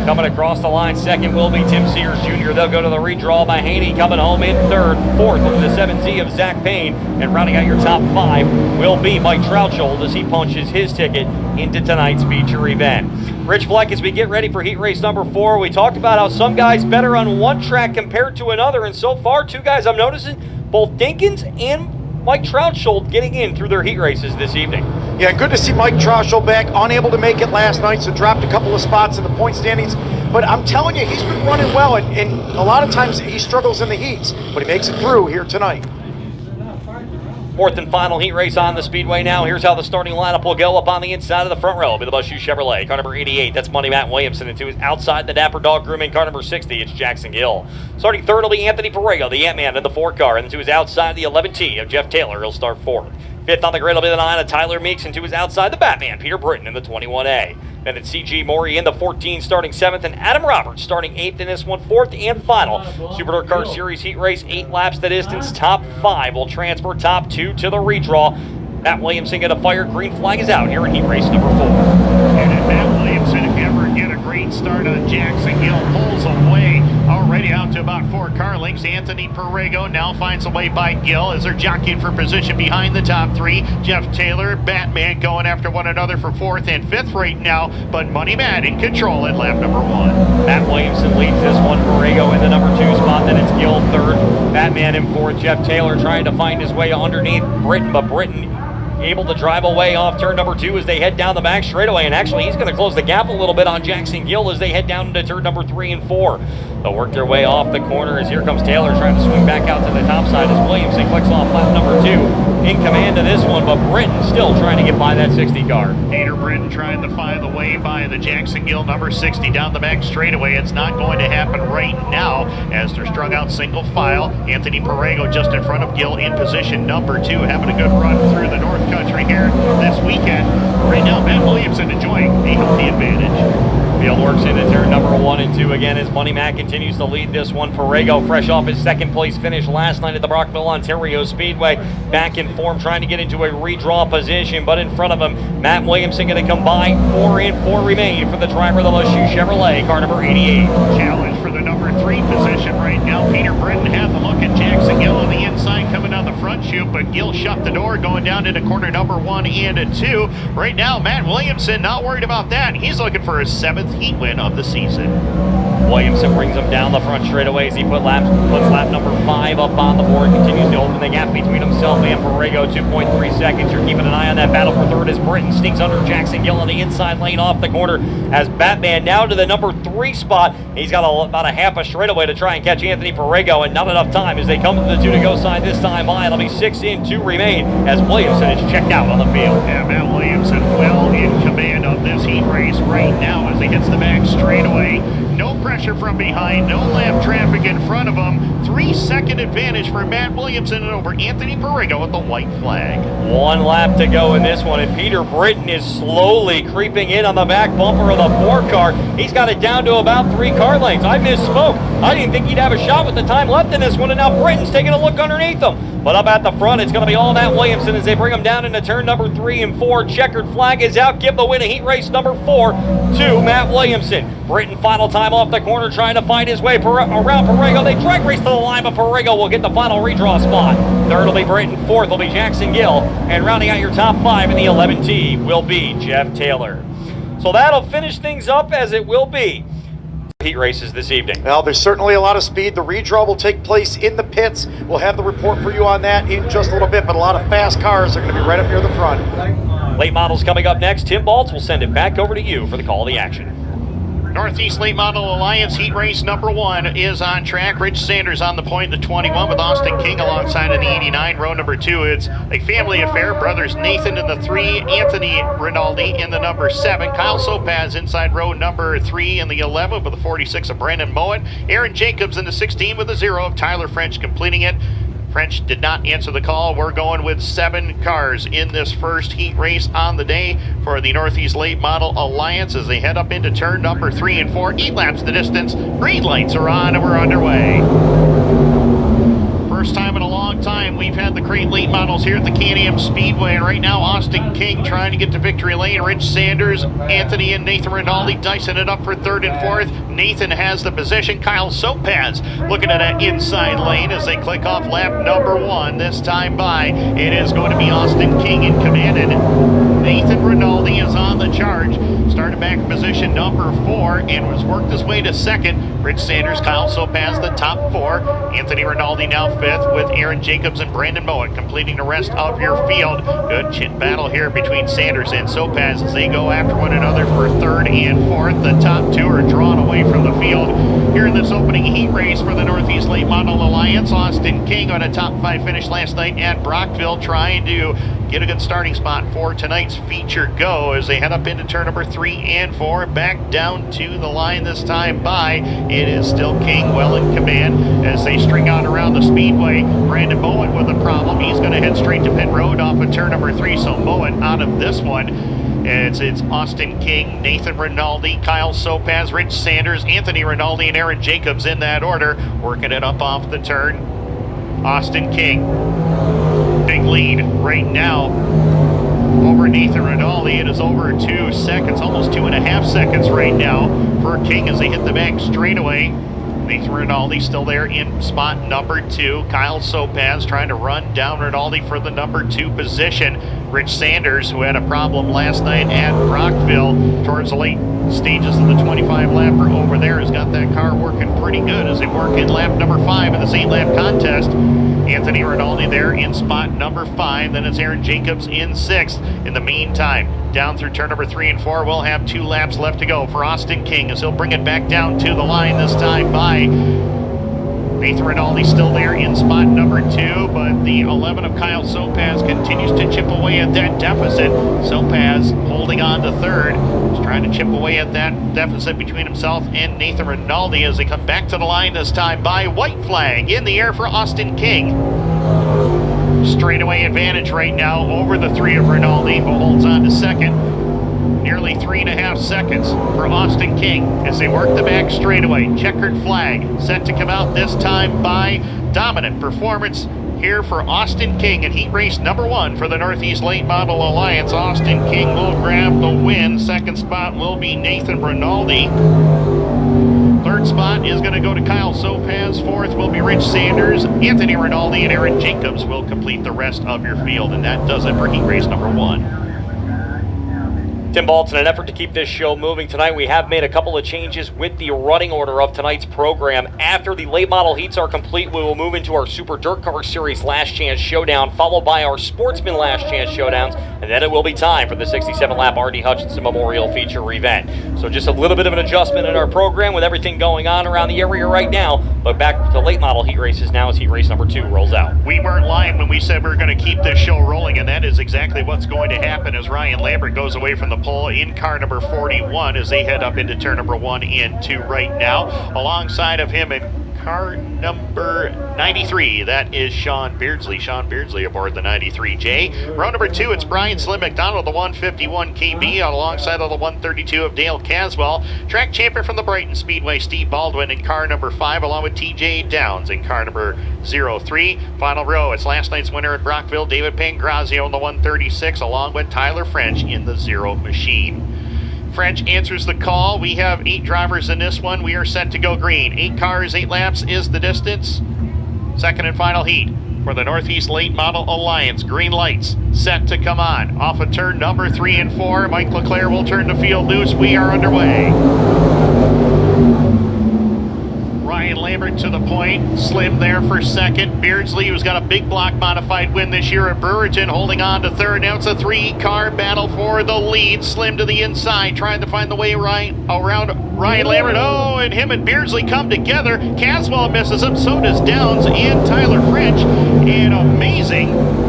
Coming across the line, 2nd will be Tim Sears Jr. They'll go to the redraw. Mahaney coming home in 3rd. 4th will be the 7Z of Zach Payne. And rounding out your top 5 will be Mike Trauschold as he punches his ticket into tonight's feature event. Rich Fleck, as we get ready for heat race number 4, we talked about how some guys better on one track compared to another, and so far 2 guys I'm noticing, both Dinkins and Mike Trauschold getting in through their heat races this evening. Yeah, good to see Mike Trauschold back, unable to make it last night, so dropped a couple of spots in the point standings. But I'm telling you, he's been running well, and a lot of times he struggles in the heats, but he makes it through here tonight. 4th and final heat race on the Speedway now. Here's how the starting lineup will go. Up on the inside of the front row will be the Bus Shoe Chevrolet. Car number 88, that's Money Matt Williamson. And 2 is outside the Dapper Dog Grooming. Car number 60, it's Jackson Gill. Starting 3rd will be Anthony Parrego, the Ant-Man in the 4 car. And 2 is outside the 11T of Jeff Taylor. He'll start 4th. 5th on the grid will be the 9 of Tyler Meeks. And 2 is outside the Batman, Peter Britton in the 21A. Then it's C.G. Maury in the 14 starting 7th, and Adam Roberts starting 8th in this one. 4th and final Super DIRTcar Series heat race, 8 laps the distance. Top 5 will transfer top 2 to the redraw. Matt Williamson get a fire. Green flag is out here in heat race number 4. And if Matt Williamson ever get a great start on Jackson Gill, pulls away already out to about 4 car lengths. Anthony Parrego now finds a way by Gill as they're jockeying for position behind the top 3. Jeff Taylor, Batman going after one another for 4th and 5th right now, but Money Matt in control at lap number 1. Matt Williamson leads this one. Parrego in the number 2 spot. Then it's Gill 3rd. Batman in 4th. Jeff Taylor trying to find his way underneath Britton, but Britton able to drive away off turn number 2 as they head down the back straightaway. And actually, he's going to close the gap a little bit on Jackson Gill as they head down into turn number 3 and 4. They'll work their way off the corner as here comes Taylor trying to swing back out to the top side as Williamson clicks off lap number 2. In command of this one, but Britton still trying to get by that 60 car. Peter Britton trying to find the way by the Jackson Gill number 60 down the back straightaway. It's not going to happen right now as they're strung out single file. Anthony Parrego just in front of Gill in position number 2, having a good run through the North Country here this weekend. Right now, Matt Williamson enjoying a healthy advantage. Field works into turn number 1 and 2 again as Money Mac continues to lead this one. Parrego fresh off his 2nd place finish last night at the Brockville, Ontario Speedway. Back in form, trying to get into a redraw position, but in front of him, Matt Williamson going to come by. 4 and 4 remain for the driver of the Bus Shoe Chevrolet, car number 88. Challenge for the number 3 position right now. Peter Britton had the look at Jackson Gill on the inside front chute, but Gill shut the door going down into corner number 1 and 2. Right now, Matt Williamson not worried about that. He's looking for his 7th heat win of the season. Williamson brings him down the front straightaway as he puts lap number 5 up on the board. Continues to open the gap between himself and Borrego, 2.3 seconds. You're keeping an eye on that battle for third as Britton sneaks under Jackson Gill on the inside lane off the corner as Batman now to the number 3 spot. He's got about a half a straightaway to try and catch Anthony Borrego, and not enough time as they come to the 2 to go sign this time by. It'll be 6 in, 2 remain as Williamson is checked out on the field. Yeah, Matt Williamson well in command of this heat race right now as he hits the back straightaway. No pressure from behind, no lap traffic in front of him. 3-second advantage for Matt Williamson over Anthony Borrego with the white flag. 1 lap to go in this one, and Peter Britton is slowly creeping in on the back bumper of the 4 car. He's got it down to about 3 car lengths. I misspoke. I didn't think he'd have a shot with the time left in this one, and now Britton's taking a look underneath him. But up at the front, it's going to be all Matt Williamson as they bring him down into turn number 3 and 4. Checkered flag is out. Give the win of heat race number 4 to Matt Williamson. Britton final time off the corner trying to find his way around Borrego. They drag race to the line, but Borrego will get the final redraw spot. Third will be Britton. Fourth will be Jackson Gill. And rounding out your top 5 in the 11T will be Jeff Taylor. So that'll finish things up as it will be heat races this evening. Well, there's certainly a lot of speed. The redraw will take place in the pits. We'll have the report for you on that in just a little bit, but a lot of fast cars are going to be right up near the front. Late models coming up next. Tim Baltz will send it back over to you for the call of the action. Northeast Late Model Alliance heat race number 1 is on track. Rich Sanders on the point, the 21 with Austin King alongside of the 89. Row number 2, it's a family affair. Brothers Nathan in the 3, Anthony Rinaldi in the number 7. Kyle Sopaz inside row number 3 in the 11 with the 46 of Brennan Moore. Aaron Jacobs in the 16 with the 0 of Tyler French completing it. French did not answer the call. We're going with 7 cars in this first heat race on the day for the Northeast Late Model Alliance as they head up into turn number 3 and 4. 8 laps the distance. Green lights are on and we're underway. First time in a long time we've had the Crate Late Models here at the Can-Am Speedway, and right now Austin King trying to get to victory lane. Rich Sanders, Anthony and Nathan Rinaldi dicing it up for 3rd and 4th. Nathan has the position. Kyle Sopaz looking at an inside lane as they click off lap number 1. This time by, it is going to be Austin King in command, and Nathan Rinaldi is on the charge. Started back in position number 4 and has worked his way to 2nd. Rich Sanders, Kyle Sopaz, the top 4. Anthony Rinaldi now 5th with Aaron Jacobs and Brandon Moen completing the rest of your field. Good chin battle here between Sanders and Sopaz as they go after one another for 3rd and 4th. The top 2 are drawn away from the field here in this opening heat race for the Northeast Late Model Alliance. Austin King on a top 5 finish last night at Brockville, trying to get a good starting spot for tonight's feature go as they head up into turn number 3 and 4. Back down to the line this time by. It is still King well in command as they string out around the speedway. Brandon Moen with a problem. He's going to head straight to pit road off of turn number 3. So Moen out of this one. It's Austin King, Nathan Rinaldi, Kyle Sopaz, Rich Sanders, Anthony Rinaldi, and Aaron Jacobs in that order, working it up off the turn. Austin King, big lead right now over Nathan Rinaldi. It is over 2 seconds, almost 2.5 seconds right now for King as they hit the back straightaway. Nathan Rinaldi still there in spot number 2. Kyle Sopaz trying to run down Rinaldi for the number 2 position. Rich Sanders, who had a problem last night at Brockville towards the late stages of the 25 lapper over there, has got that car working pretty good as they work in lap number 5 in this 8-lap contest. Anthony Rinaldi there in spot number 5. Then it's Aaron Jacobs in 6th. In the meantime, down through turn number 3 and 4, we'll have 2 laps left to go for Austin King as he'll bring it back down to the line this time by. Nathan Rinaldi still there in spot number 2, but the 11 of Kyle Sopaz continues to chip away at that deficit. Sopaz holding on to 3rd. He's trying to chip away at that deficit between himself and Nathan Rinaldi as they come back to the line this time by. White flag in the air for Austin King. Straightaway advantage right now over the 3 of Rinaldi, who holds on to 2nd. Nearly 3.5 seconds for Austin King as they work the back straightaway. Checkered flag set to come out this time by. Dominant performance here for Austin King in heat race number 1 for the Northeast Late Model Alliance. Austin King will grab the win. 2nd spot will be Nathan Rinaldi. Third spot is going to go to Kyle Sopaz. Fourth will be Rich Sanders. Anthony Rinaldi and Aaron Jacobs will complete the rest of your field. And that does it for heat race number 1. Tim Baltz, in an effort to keep this show moving tonight, we have made a couple of changes with the running order of tonight's program. After the late model heats are complete, we will move into our Super Dirt Car Series Last Chance Showdown, followed by our Sportsman Last Chance Showdowns, and then it will be time for the 67-lap R.D. Hutchinson Memorial Feature event. So just a little bit of an adjustment in our program with everything going on around the area right now, but back to late model heat races now as heat race number 2 rolls out. We weren't lying when we said we were going to keep this show rolling, and that is exactly what's going to happen as Ryan Lambert goes away from the pole in car number 41 as they head up into turn number 1 and 2 right now. Alongside of him in car number 93, that is Sean Beardsley. Sean Beardsley aboard the 93J. Row number 2, it's Brian Slim McDonald, the 151 KB, alongside of the 132 of Dale Caswell. Track champion from the Brighton Speedway, Steve Baldwin in car number 5, along with TJ Downs in car number 03. Final row, it's last night's winner at Brockville, David Pangrazio in the 136, along with Tyler French in the 0 machine. French answers the call. We have 8 drivers in this one. We are set to go green. 8 cars, 8 laps is the distance. Second and final heat for the Northeast Late Model Alliance. Green lights set to come on. Off of turn number 3 and 4. Mike Leclerc will turn the field loose. We are underway. Ryan Lambert to the point. Slim there for second. Beardsley, who's got a big block modified win this year at Brewerton, holding on to third. Now it's a 3-car battle for the lead. Slim to the inside, trying to find the way around Ryan Lambert. Oh, and him and Beardsley come together. Caswell misses him. So does Downs and Tyler French. And amazing.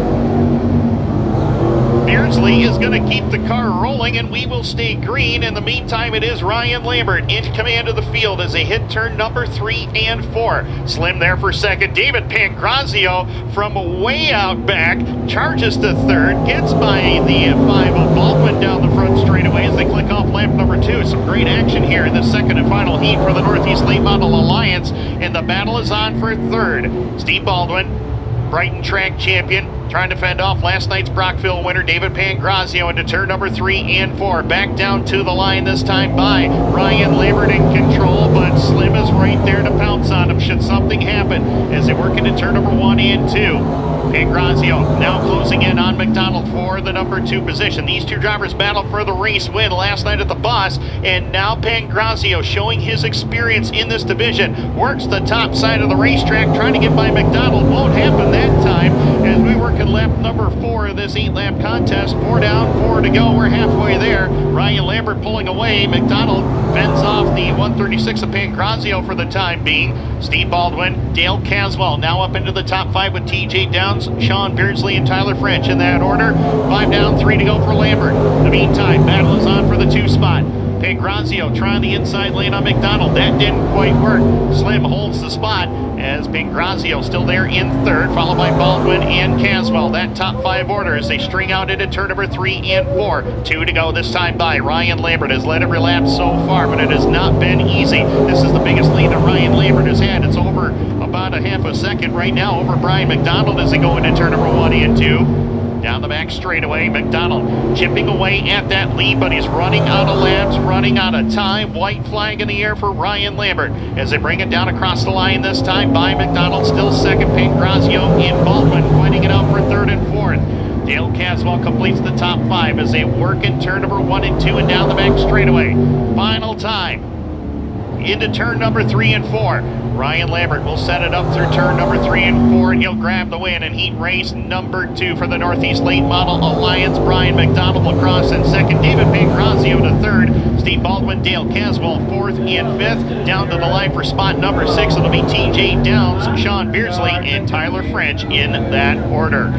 Beardsley is going to keep the car rolling, and we will stay green. In the meantime, it is Ryan Lambert in command of the field as they hit turn number 3 and 4. Slim there for second. David Pangrazio from way out back charges to third, gets by the 5 of Baldwin down the front straightaway as they click off lap number 2. Some great action here in the second and final heat for the Northeast Late Model Alliance, and the battle is on for third. Steve Baldwin, Brighton track champion, trying to fend off last night's Brockville winner David Pangrazio into turn number 3 and 4. Back down to the line this time by Ryan Lambert in control, but Slim is right there to pounce on him should something happen as they work into turn number 1 and 2. Pangrazio now closing in on McDonald for the number 2 position. These two drivers battled for the race win last night at the Boss, and now Pangrazio, showing his experience in this division, works the top side of the racetrack, trying to get by McDonald. Won't happen that time as we work at lap number 4 of this 8-lap contest. 4 down, 4 to go. We're halfway there. Ryan Lambert pulling away. McDonald fends off the 136 of Pangrazio for the time being. Steve Baldwin, Dale Caswell now up into the top 5 with TJ Downs, Sean Beardsley, and Tyler French in that order. 5 down, 3 to go for Lambert. In the meantime, battle is on for the 2 spot. Pangrazio trying the inside lane on McDonald. That didn't quite work. Slim holds the spot as Pangrazio still there in third, followed by Baldwin and Caswell. That top 5 order as they string out into turn number 3 and 4. 2 to go this time by Ryan Lambert. Has led every lap so far, but it has not been easy. This is the biggest lead that Ryan Lambert has had. It's over about a half a second right now over Brian McDonald as they go into turn number 1 and 2. Down the back straightaway, McDonald chipping away at that lead, but he's running out of laps, running out of time. White flag in the air for Ryan Lambert as they bring it down across the line this time by McDonald. Still second, Pangrazio and Baldwin fighting it out for third and fourth. Dale Caswell completes the top 5 as they work in turn number 1 and 2 and down the back straightaway. Final time into turn number 3 and 4. Ryan Lambert will set it up through turn number 3 and 4, and he'll grab the win in heat race number 2 for the Northeast Late Model Alliance. Brian McDonald will cross in second, David Pangrazio to third, Steve Baldwin, Dale Caswell 4th and 5th. Down to the line for spot number 6, it'll be TJ Downs, Sean Beardsley, and Tyler French in that order.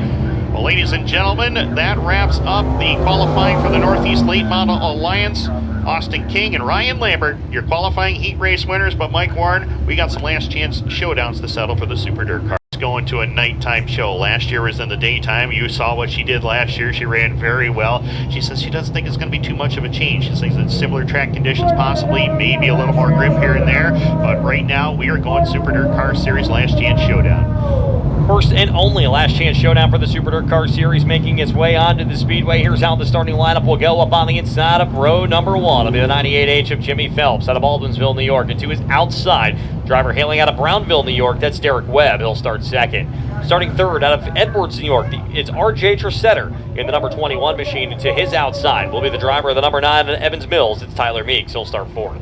Well, ladies and gentlemen, that wraps up the qualifying for the Northeast Late Model Alliance. Austin King and Ryan Lambert, your qualifying heat race winners. But Mike Warren, we got some last chance showdowns to settle for the Super Dirt Car. It's going to a nighttime show. Last year was in the daytime. You saw what she did last year. She ran very well. She says she doesn't think it's going to be too much of a change. She thinks it's similar track conditions, possibly, maybe a little more grip here and there. But right now, we are going Super Dirt Car Series last chance showdown. First and only last chance showdown for the Super Dirt Car Series, making its way onto the Speedway. Here's how the starting lineup will go. Up on the inside of row number 1 will be the 98H of Jimmy Phelps out of Baldwinsville, New York. And to his outside, driver hailing out of Brownville, New York, that's Derek Webb. He'll start second. Starting third out of Edwards, New York, it's RJ Tresetter in the number 21 machine. And to his outside will be the driver of the number 9 at Evans Mills. It's Tyler Meeks. He'll start fourth.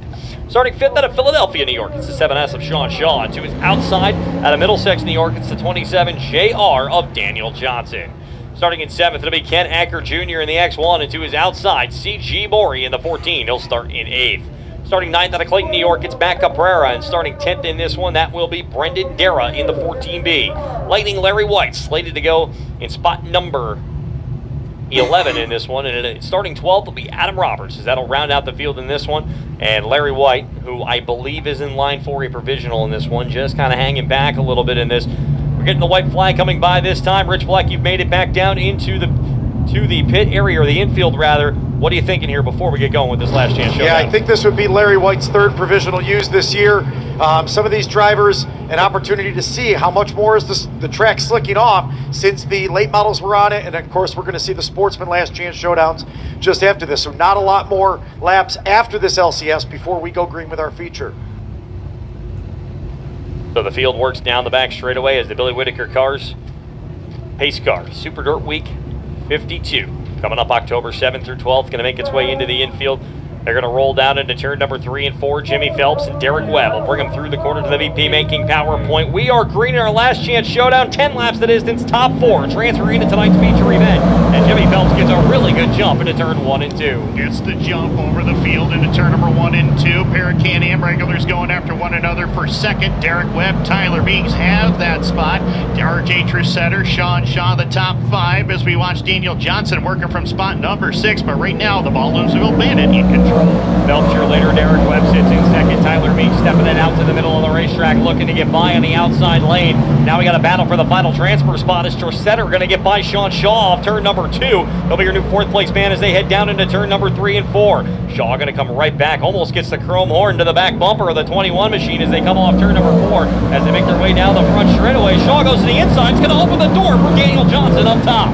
Starting fifth out of Philadelphia, New York, it's the 7S of Sean Shaw. And to his outside out of Middlesex, New York, it's the 27 JR of Daniel Johnson. Starting in seventh, it'll be Ken Acker Jr. in the X1. And to his outside, CG Mori in the 14. He'll start in eighth. Starting ninth out of Clayton, New York, it's Matt Caprera. And starting 10th in this one, that will be Brendan Dara in the 14B. Lightning Larry White slated to go in spot number 11 in this one, and starting 12th will be Adam Roberts, as that'll round out the field in this one. And Larry White, who I believe is in line for a provisional in this one, just kind of hanging back a little bit in this. We're getting the white flag coming by this time. Rich Black, you've made it back down into the pit area, or the infield rather. What are you thinking here before we get going with this last chance showdown? Yeah, I think this would be Larry White's third provisional used this year. Some of these drivers, an opportunity to see how much more is the track slicking off since the late models were on it. And of course, we're going to see the Sportsman last chance showdowns just after this. So not a lot more laps after this LCS before we go green with our feature. So the field works down the back straightaway as the Billy Whitaker cars. Pace car, Super Dirt Week 52. Coming up October 7th through 12th, going to make its way into the infield. They're going to roll down into turn number 3 and 4. Jimmy Phelps and Derek Webb will bring them through the corner to the VP making power point. We are green in our last chance showdown. 10 laps the distance, top 4. Transferring into tonight's feature event. And Jimmy Phelps gets a really good jump into turn 1 and 2. Gets the jump over the field into turn number 1 and 2. Pair of Can-Am regulars going after one another for second. Derek Webb, Tyler Meeks have that spot. RJ Tresetter, Sean Shaw, the top 5 as we watch Daniel Johnson working from spot number 6. But right now, the Baldwinsville Bandit in control. Phelps your leader, Derek Webb sits in second. Tyler Meeks stepping it out to the middle of the racetrack, looking to get by on the outside lane. Now we got a battle for the final transfer spot as Tresetter going to get by Sean Shaw off turn number 2. He'll be your new fourth place man as they head down into turn number 3 and 4. Shaw going to come right back, almost gets the chrome horn to the back bumper of the 21 machine as they come off turn number 4. As they make their way down the front straightaway, Shaw goes to the inside. It's going to open the door for Daniel Johnson up top.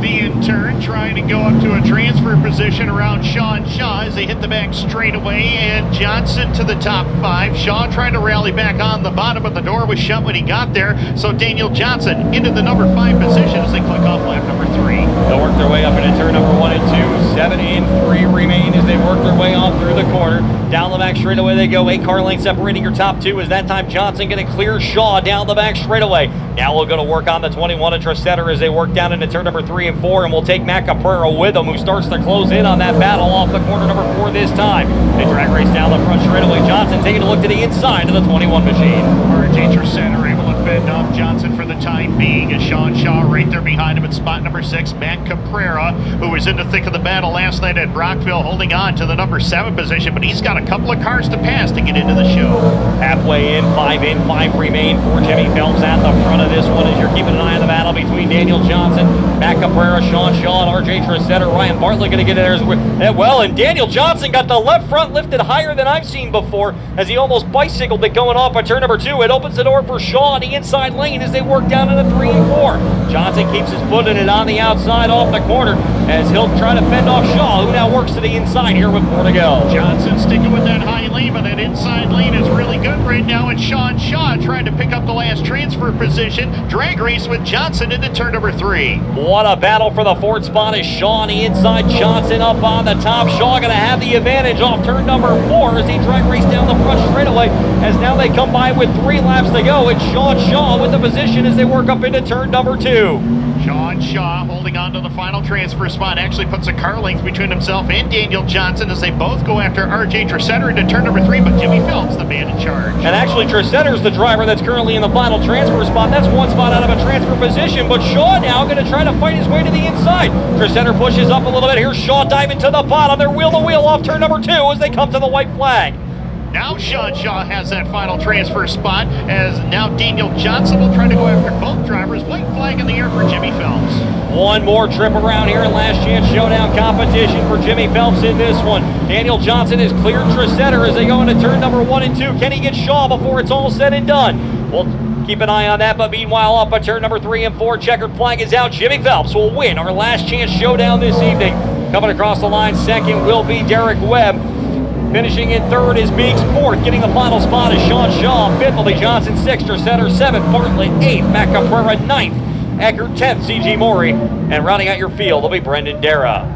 The intern trying to go up to a transfer position around Sean Shaw as they hit the back straightaway, and Johnson to the top 5. Shaw trying to rally back on the bottom, but the door was shut when he got there. So Daniel Johnson into the number 5 position as they click off lap number 3. They'll work their way up into turn number 1 and 2. 7 and 3 remain as they work their way on through the corner. Down the back straightaway they go. 8 car lengths separating your top 2. As that time Johnson going to clear Shaw down the back straightaway. Now we're going to work on the 21 and Tresetter as they work down into turn number 3 and 4, and we'll take Matt Caprera with him, who starts to close in on that battle off the corner number 4 this time. They drag race down the front straightaway. Johnson taking a look to the inside of the 21 machine. RJ Tresetter able to fend off Johnson for the time being, as Sean Shaw right there behind him at spot number 6. Matt Caprera, who was in the thick of the battle last night at Brockville, holding on to the number 7 position, but he's got a couple of cars to pass to get into the show. Halfway in, 5 remain for Jimmy Phelps at the front of this one as you're keeping an eye on the battle between Daniel Johnson, Matt Caprera, Sean Shaw, and RJ Tresetter. Ryan Bartlett going to get in there as well, and Daniel Johnson got the left front lifted higher than I've seen before as he almost bicycled it going off at turn number 2. It opens the door for Shaw on the inside lane as they work down into 3 and 4. Johnson keeps his foot in it on the outside off the corner as he'll try to fend off Shaw, who now works to the inside here with 4 to go. Johnson sticking with that high lane, but that inside lane is really good right now, and Sean Shaw trying to pick up the last transfer position. Drag race with Johnson into turn number 3. What a battle for the 4th spot as Shaw on the inside, Johnson up on the top. Shaw going to have the advantage off turn number 4 as they drag race down the front straightaway, as now they come by with 3 laps to go. It's Sean Shaw with the position as they work up into turn number 2. Sean Shaw holding on to the final transfer spot, actually puts a car length between himself and Daniel Johnson as they both go after RJ Tresetter into turn number 3, but Jimmy Phelps the man in charge. And actually Tresetter's the driver that's currently in the final transfer spot. That's 1 spot out of a transfer position, but Shaw now going to try to fight his way to the inside. Tresetter pushes up a little bit. Here's Shaw diving to the bottom. They're wheel to wheel off turn number 2 as they come to the white flag. Now Sean Shaw has that final transfer spot, as now Daniel Johnson will try to go after both drivers. White flag in the air for Jimmy Phelps. 1 more trip around here in last chance showdown competition for Jimmy Phelps in this one. Daniel Johnson has cleared Tresetter as they go into turn number 1 and 2. Can he get Shaw before it's all said and done? Well, Keep an eye on that, but meanwhile, up at turn number 3 and 4, checkered flag is out. Jimmy Phelps will win our last chance showdown this evening. Coming across the line second will be Derek Webb. Finishing in third is Meeks. Fourth, getting the final spot is Sean Shaw. Fifth will be Johnson. Sixth, Center. Seventh, Bartlett. Eighth, Matt Caprera. Ninth, Eckert. 10th, C.G. Maury. And rounding out your field will be Brendan Dara.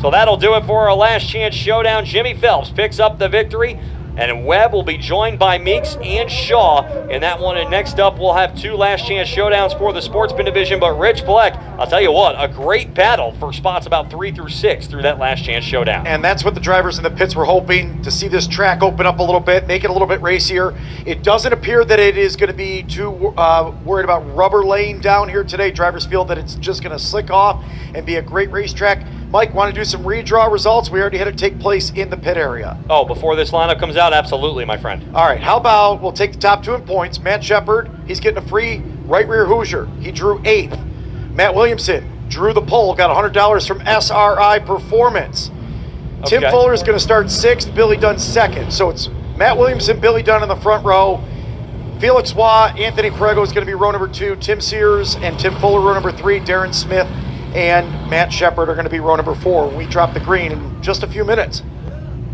So that'll do it for our last chance showdown. Jimmy Phelps picks up the victory, and Webb will be joined by Meeks and Shaw in that one. And next up, we'll have 2 last chance showdowns for the Sportsman division. But Rich Black, I'll tell you what, a great battle for spots about 3 through 6 through that last chance showdown. And that's what the drivers in the pits were hoping, to see this track open up a little bit, make it a little bit racier. It doesn't appear that it is going to be too worried about rubber laying down here today. Drivers feel that it's just going to slick off and be a great racetrack. Mike, want to do some redraw results? We already had it take place in the pit area. Oh, before this lineup comes out? Absolutely, my friend. All right, how about we'll take the top 2 in points. Matt Shepard, he's getting a free right rear Hoosier. He drew 8th. Matt Williamson drew the pole, got $100 from SRI Performance. Tim Fuller is going to start 6th, Billy Dunn 2nd. So it's Matt Williamson, Billy Dunn in the front row. Felix Waugh, Anthony Prego is going to be row number 2. Tim Sears and Tim Fuller row number 3. Darren Smith and Matt Shepard are going to be row number 4 when we drop the green in just a few minutes.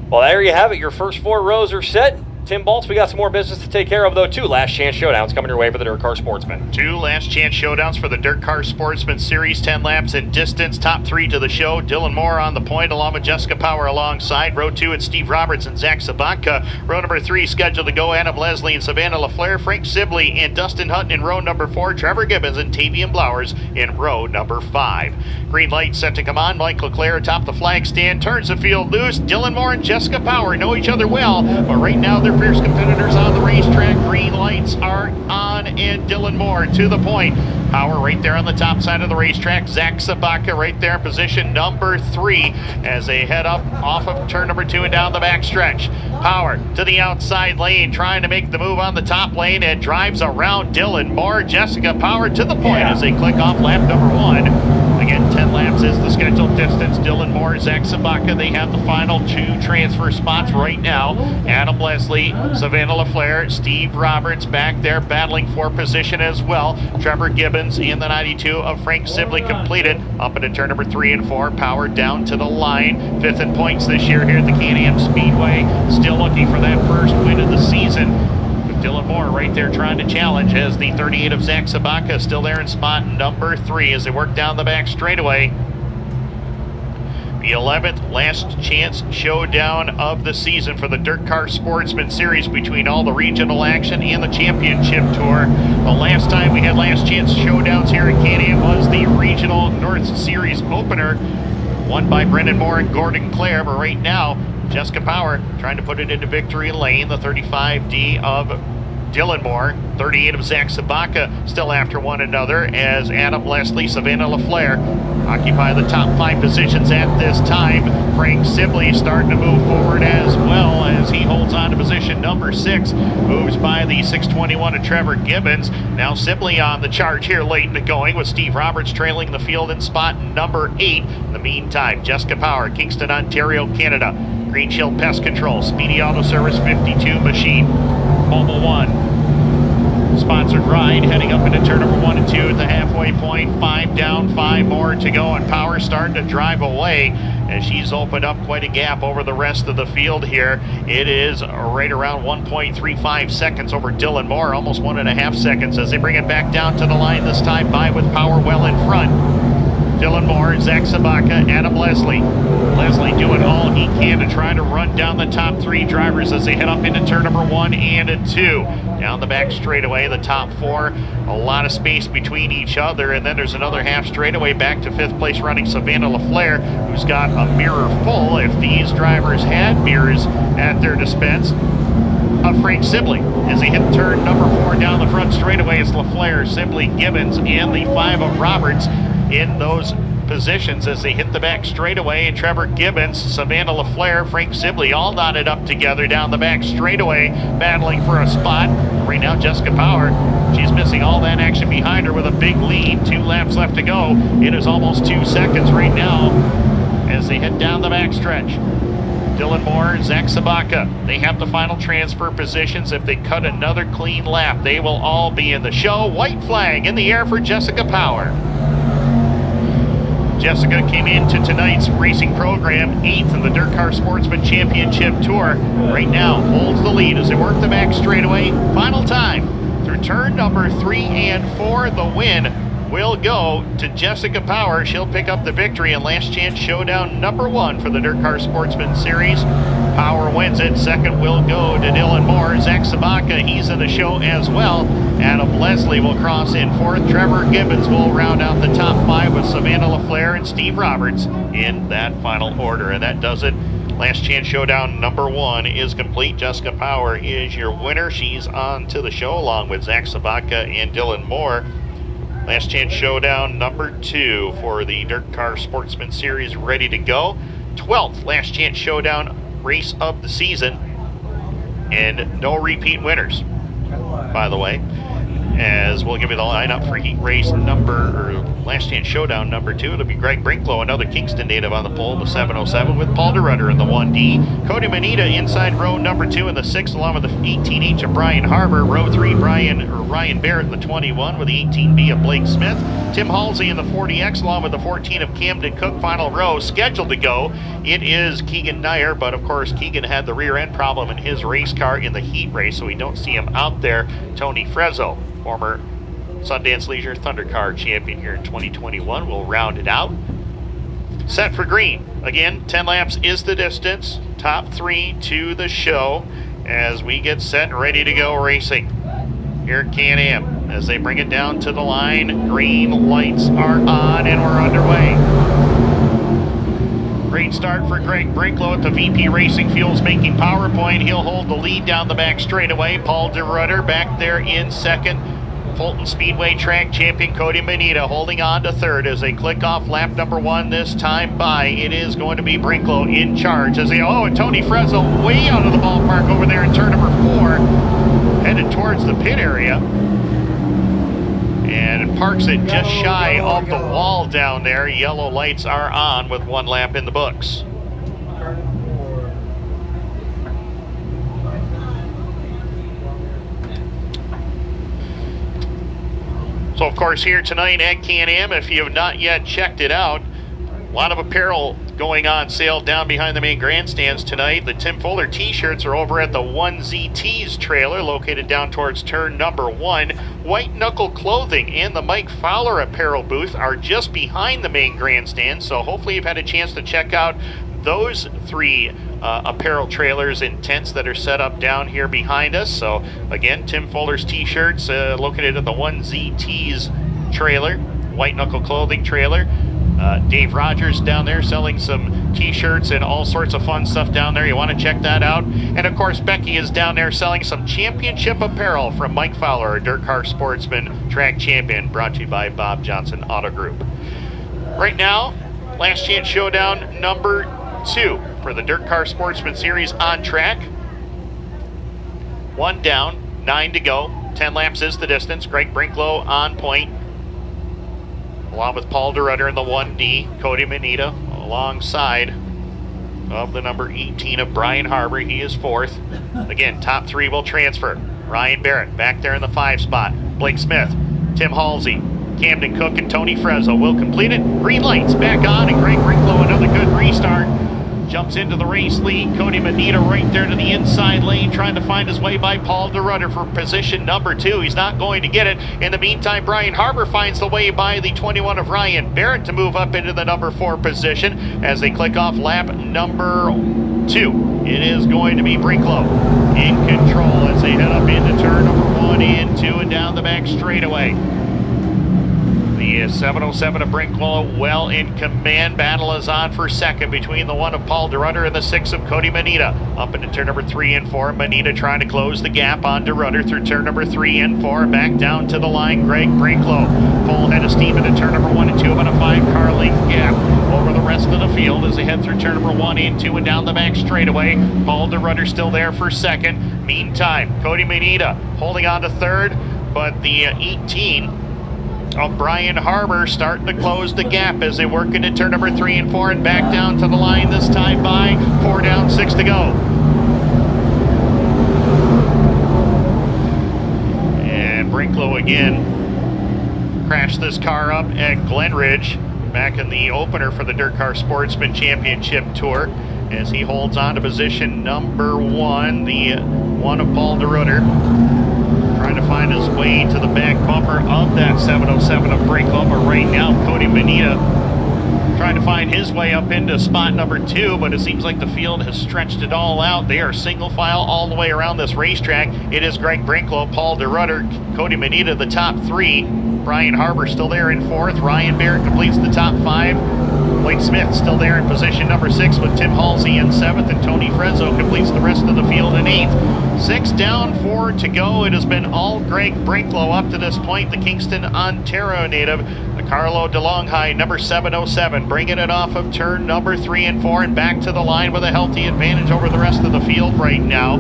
Well, there you have it. Your first 4 rows are set. Tim Baltz, we got some more business to take care of, though. 2 last chance showdowns coming your way for the DIRTcar Sportsman. 2 last chance showdowns for the DIRTcar Sportsman Series, 10 laps in distance. Top 3 to the show. Dylan Moore on the point, along with Jessica Power alongside. Row 2, it's Steve Roberts and Zach Sobotka. Row number 3 scheduled to go Adam Leslie and Savannah Laflair. Frank Sibley and Dustin Hutton in row number 4. Trevor Gibbons and Tavien Blowers in row number 5. Green light set to come on. Mike Leclerc atop the flag stand, turns the field loose. Dylan Moore and Jessica Power know each other well, but right now they're fierce competitors on the racetrack. Green lights are on, and Dylan Moore to the point. Power right there on the top side of the racetrack. Zach Sobotka right there in position number 3 as they head up off of turn number 2 and down the back stretch. Power to the outside lane, trying to make the move on the top lane, and drives around Dylan Moore. Jessica Power to the point as they click off lap number 1. Again, 10 laps is the scheduled distance. Dylan Moore, Zach Sobotka, they have the final 2 transfer spots right now. Adam Leslie, Savannah Laflair, Steve Roberts back there battling for position as well. Trevor Gibbons in the 92 of Frank Sibley completed. Up into turn number 3 and 4. Power down to the line. 5th in points this year here at the Can-Am Speedway. Still looking for that first win of the season. Dylan Moore right there trying to challenge as the 38 of Zach Sobotka still there in spot number 3 as they work down the back straightaway. The 11th last chance showdown of the season for the DIRTcar Sportsman Series between all the regional action and the championship tour. The last time we had last chance showdowns here at Can-Am was the Regional North Series opener, won by Brennan Moore and Gordon Clare, but right now Jessica Power trying to put it into victory lane. The 35D of Dylan Moore, 38 of Zach Sobotka still after one another as Adam Leslie, Savannah Laflair occupy the top 5 positions at this time. Frank Sibley starting to move forward as well as he holds on to position number 6, moves by the 621 of Trevor Gibbons. Now Sibley on the charge here late in the going with Steve Roberts trailing the field in spot number 8. In the meantime, Jessica Power, Kingston, Ontario, Canada. Green Shield Pest Control, Speedy Auto Service 52 Machine, Mobile One. Sponsored ride heading up into turn number 1 and 2 at the halfway point. 5 down, 5 more to go, and Power starting to drive away as she's opened up quite a gap over the rest of the field here. It is right around 1.35 seconds over Dylan Moore, almost 1.5 seconds as they bring it back down to the line this time by with Power well in front. Dylan Moore, Zach Sobotka, Adam Leslie. Leslie doing all he can to try to run down the top 3 drivers as they head up into turn number 1 and 2. Down the back straightaway, the top 4, a lot of space between each other, and then there's another half straightaway back to 5th place running Savannah Laflair, who's got a mirror full, if these drivers had mirrors at their dispense, of Frank Sibley. As he hit turn number 4 down the front straightaway, it's Laflair, Sibley, Gibbons, and the 5 of Roberts in those positions as they hit the back straightaway. And Trevor Gibbons, Savannah Laflair, Frank Sibley all knotted up together down the back straightaway, battling for a spot. Right now, Jessica Power, she's missing all that action behind her with a big lead. 2 laps left to go. It is almost 2 seconds right now as they head down the back stretch. Dylan Moore, Zach Sobotka. They have the final transfer positions. If they cut another clean lap, they will all be in the show. White flag in the air for Jessica Power. Jessica came into tonight's racing program 8th in the DIRTcar Sportsman Championship Tour. Right now holds the lead as they work the back straightaway. Final time through turn number 3 and 4. The win will go to Jessica Power. She'll pick up the victory in Last Chance Showdown number 1 for the DIRTcar Sportsman Series. Power wins it. Second will go to Dylan Moore. Zach Sobotka, he's in the show as well. Adam Leslie will cross in 4th. Trevor Gibbons will round out the top 5 with Savannah Laflair and Steve Roberts in that final order. And that does it. Last Chance Showdown number 1 is complete. Jessica Power is your winner. She's on to the show along with Zach Sobotka and Dylan Moore. Last Chance Showdown number 2 for the DIRTcar Sportsman Series ready to go. 12th Last Chance Showdown race of the season. And no repeat winners, by the way, as we'll give you the lineup for heat race Last Chance Showdown number 2. It'll be Greg Brinklow, another Kingston native, on the pole, the 707, with Paul DeRudder in the 1D. Cody Manitta inside row number 2 in the 6th, along with the 18H of Brian Harbour. Row 3, Ryan Barrett in the 21 with the 18B of Blake Smith. Tim Halsey in the 40X, along with the 14 of Camden Cook. Final row scheduled to go. It is Keegan Nier, but of course Keegan had the rear end problem in his race car in the heat race, so we don't see him out there. Tony Frezzo, former Sundance Leisure ThunderCar champion here in 2021, will round it out. Set for green. Again, 10 laps is the distance. Top 3 to the show as we get set and ready to go racing here at Can-Am. As they bring it down to the line, green lights are on and we're underway. Great start for Greg Brinklow at the VP Racing Fuels making PowerPoint. He'll hold the lead down the back straightaway. Paul DeRudder back there in second. Fulton Speedway track champion Cody Manitta holding on to third as they click off lap number 1 this time by. It is going to be Brinklow in charge as they, and Tony Frezzo way out of the ballpark over there in turn number 4, headed towards the pit area. And parks it just shy of the wall down there. Yellow lights are on with 1 lap in the books. So, of course, here tonight at Can-Am, if you have not yet checked it out, a lot of apparel going on sale down behind the main grandstands tonight. The Tim Fuller t-shirts are over at the 1ZT's trailer located down towards turn number 1. White Knuckle Clothing and the Mike Fowler apparel booth are just behind the main grandstand, so hopefully you've had a chance to check out those 3 apparel trailers and tents that are set up down here behind us. So again, Tim Fuller's t-shirts located at the 1ZT's trailer, White Knuckle Clothing trailer. Dave Rogers down there selling some t-shirts and all sorts of fun stuff down there. You want to check that out. And of course, Becky is down there selling some championship apparel from Mike Fowler, a DIRTcar Sportsman track champion, brought to you by Bob Johnson Auto Group. Right now, Last Chance Showdown number 2 for the DIRTcar Sportsman Series on track. 1 down, 9 to go. 10 laps is the distance. Greg Brinklow on point, along with Paul DeRudder in the 1D. Cody Manitta alongside of the number 18 of Brian Harbour. He is 4th. Again, top 3 will transfer. Ryan Barrett back there in the 5 spot. Blake Smith, Tim Halsey, Camden Cook, and Tony Frezzo will complete it. Green lights back on, and Greg Brinklow, another good restart. Jumps into the race lead. Cody Manitta right there to the inside lane, trying to find his way by Paul DeRudder for position number 2. He's not going to get it. In the meantime, Brian Harbour finds the way by the 21 of Ryan Barrett to move up into the number 4 position as they click off lap number 2. It is going to be Brinklow in control as they head up into turn number 1 and 2 and down the back straightaway. The 707 of Brinklow well in command. Battle is on for second between the 1 of Paul DeRudder and the 6 of Cody Manitta. Up into turn number 3 and 4. Manitta trying to close the gap on DeRudder through turn number 3 and 4. Back down to the line, Greg Brinklow. Full head of steam into turn number 1 and 2. About a 5-car length gap over the rest of the field as they head through turn number 1 and 2 and down the back straightaway. Paul DeRudder still there for second. Meantime, Cody Manitta holding on to third, but the 18 Brian Harbour starting to close the gap as they work into turn number 3 and 4 and back down to the line this time by 4 down, 6 to go. And Brinklow again crashed this car up at Glenridge back in the opener for the DIRTcar Sportsman Championship Tour as he holds on to position number 1, the one of Paul DeRutter. Trying to find his way to the back bumper of that 707 of Brinklow, but right now Cody Manitta trying to find his way up into spot number 2, but it seems like the field has stretched it all out. They are single file all the way around this racetrack. It is Greg Brinklow, Paul DeRutter, Cody Manitta, the top 3. Brian Harbour still there in 4th. Ryan Barrett completes the top 5. Blake Smith still there in position number 6 with Tim Halsey in 7th, and Tony Frezzo completes the rest of the field in 8th. 6 down, 4 to go. It has been all Greg Brinklow up to this point, the Kingston, Ontario native. The Carlo DeLonghi, number 707, bringing it off of turn number 3 and 4 and back to the line with a healthy advantage over the rest of the field right now.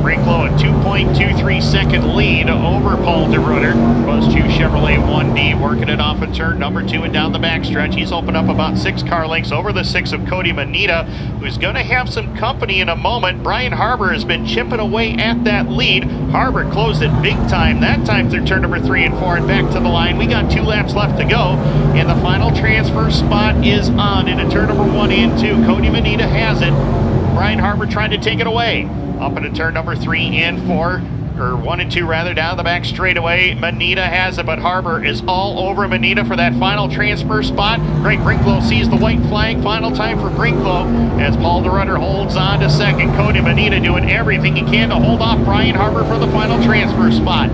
Brinklow a 2.23 second lead over Paul DeRutter. Buzz 2 Chevrolet 1D working it off of turn number 2 and down the backstretch. He's opened up about 6 car lengths over the 6 of Cody Manitta, who's going to have some company in a moment. Brian Harbour has been chipping away at that lead. Harbour closed it big time that time through turn number 3 and 4 and back to the line. We got 2 laps left to go, and the final transfer spot is on into turn number 1 and 2. Cody Manitta has it. Brian Harbour trying to take it away. Up into turn number 3 and 4, or 1 and 2 rather, down the back straightaway. Manitta has it, but Harbour is all over Manitta for that final transfer spot. Greg Brinklow sees the white flag. Final time for Brinklow as Paul DeRutter holds on to second. Cody Manitta doing everything he can to hold off Brian Harbour for the final transfer spot.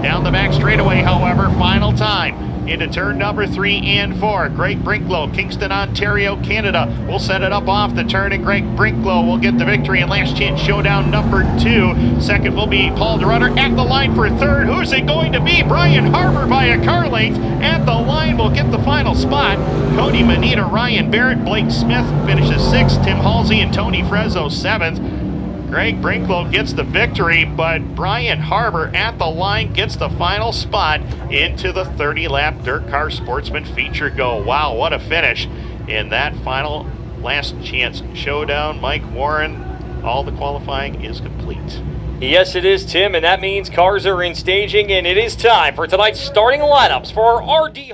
Down the back straightaway, however, final time. Into turn number 3 and 4. Greg Brinklow, Kingston, Ontario, Canada, will set it up off the turn, and Greg Brinklow will get the victory in last chance showdown number 2. Second will be Paul DeRutter at the line for third. Who's it going to be? Brian Harbour by a car length at the line will get the final spot. Cody Manitta, Ryan Barrett, Blake Smith finishes 6th. Tim Halsey and Tony Frezzo 7th. Greg Brinklow gets the victory, but Brian Harbour at the line gets the final spot into the 30-lap DIRTcar Sportsman feature go. Wow, what a finish in that final last chance showdown. Mike Warren, all the qualifying is complete. Yes, it is, Tim, and that means cars are in staging, and it is time for tonight's starting lineups for our RD